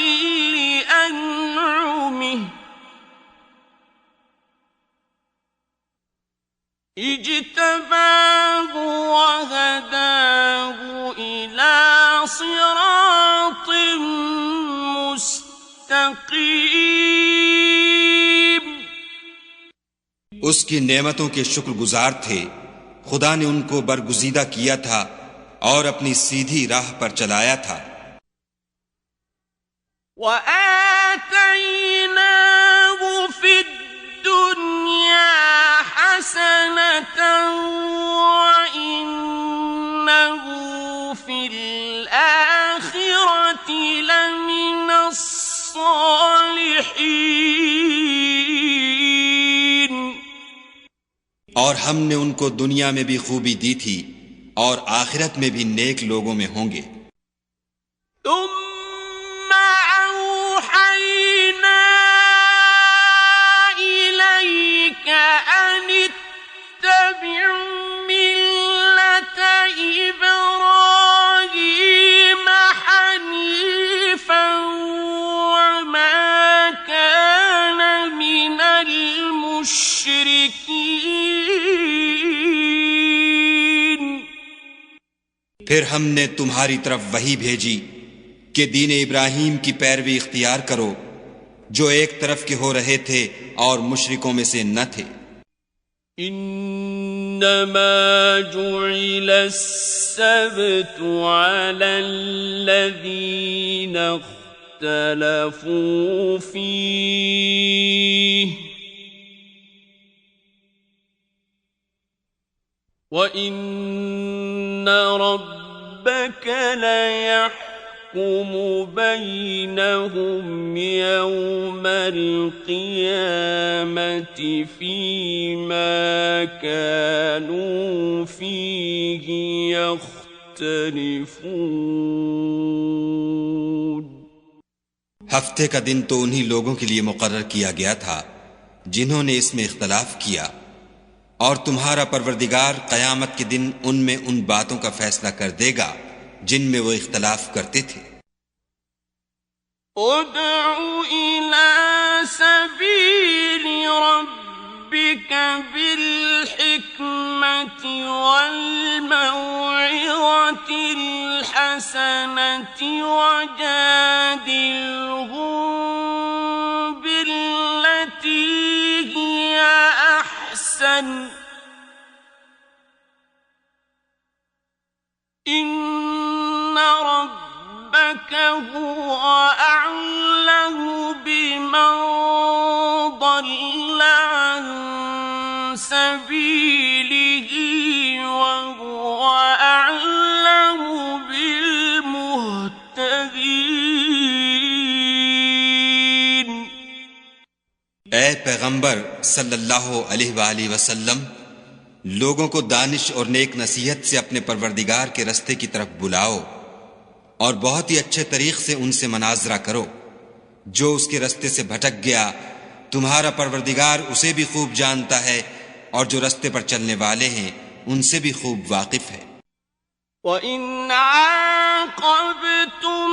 लिअनउमिह इज्तबाहु वहदाहु इला सिरातिन मुस्तकीम। उसकी नेमतों के शुक्रगुजार थे। खुदा ने उनको बरगुजीदा किया था और अपनी सीधी राह पर चलाया था। वआतैनाहु फिद्दुन्या हसनतन वइन्नहु फिल आखिरति लमिनस सालिहीन। और हमने उनको दुनिया में भी खूबी दी थी और आखिरत में भी नेक लोगों में होंगे। सुम्मा औहैना इलैका अनित्तबि' मिल्लत इब्राहीम हनीफन वमा कान मिनल मुश्रिकीन। फिर हमने तुम्हारी तरफ वही भेजी कि दीन इब्राहीम की पैरवी इख्तियार करो जो एक तरफ के हो रहे थे और मुशरिकों में से न थे। इन्नमा जुइल अस्सब्तु अलल्लज़ीना इख्तलफू फीह वइन्न रब्बक लयहकुमु बैनहुम यौमल क़ियामति फ़ीमा कानू फ़ीहि यख्तलिफ़ून। हफ्ते का दिन तो उन्हीं लोगों के लिए मुकर्रर किया गया था जिन्होंने इसमें इख्तलाफ किया, और तुम्हारा परवरदिगार क़यामत के दिन उनमें उन बातों का फैसला कर देगा जिनमें वो इख्तलाफ करते थे। उदउ इला सबील रब्बिक बिल हिकमति वल मौइज़तिल हसनति वजादिलहुम बिल्लती हिया अहसन इन्न रब्बक हुवा अअलमु बिमन ضل अन सबीलिही व हुवा अअलमु बिलमुहतदीन। ए पैगंबर सल्लल्लाहु अलैहि वसल्लम, लोगों को दानिश और नेक नसीहत से अपने परवरदिगार के रस्ते की तरफ बुलाओ और बहुत ही अच्छे तरीक से उनसे मनाजरा करो। जो उसके रस्ते से भटक गया तुम्हारा परवरदिगार उसे भी खूब जानता है, और जो रस्ते पर चलने वाले हैं उनसे भी खूब वाकिफ है। वइन आक़बतुम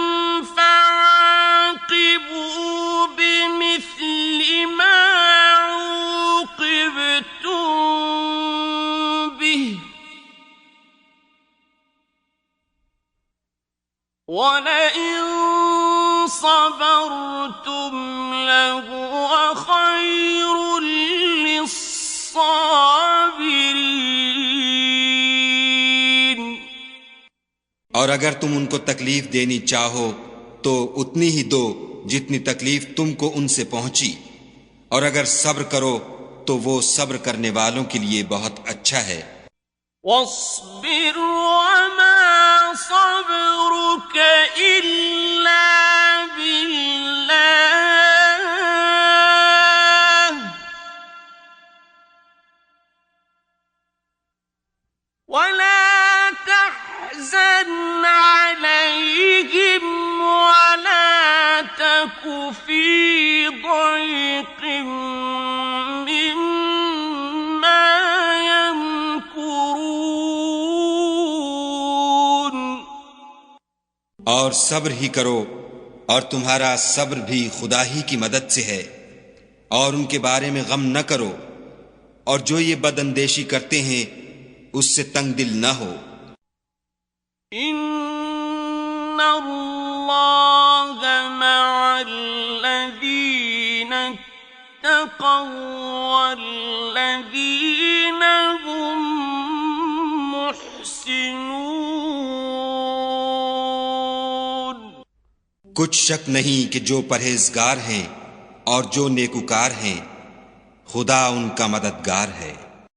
फ़आक़िबू बिमिस्लि मा ऊक़िबतुम बिहि वलइन सबरतुम लहुव खैरुल लिस्साबिरीन। और अगर तुम उनको तकलीफ देनी चाहो तो उतनी ही दो जितनी तकलीफ तुमको उनसे पहुंची, और अगर सब्र करो तो वो सब्र करने वालों के लिए बहुत अच्छा है। वस्बिर वमा सब्रुक इल्ला बिल्लाह वला तहज़न अलैहिम वला तकु फी ضيق मिम्मा यमकुरून। और सब्र ही करो, और तुम्हारा सब्र भी खुदा ही की मदद से है, और उनके बारे में गम न करो, और जो ये बदअंदेशी करते हैं उससे तंग दिल न हो। इन्नल्लाह मअल्लज़ीना इत्तक़व वल्लज़ीना हुम मुहसिनून। कुछ शक नहीं कि जो परहेजगार हैं और जो नेकुकार हैं, खुदा उनका मददगार है।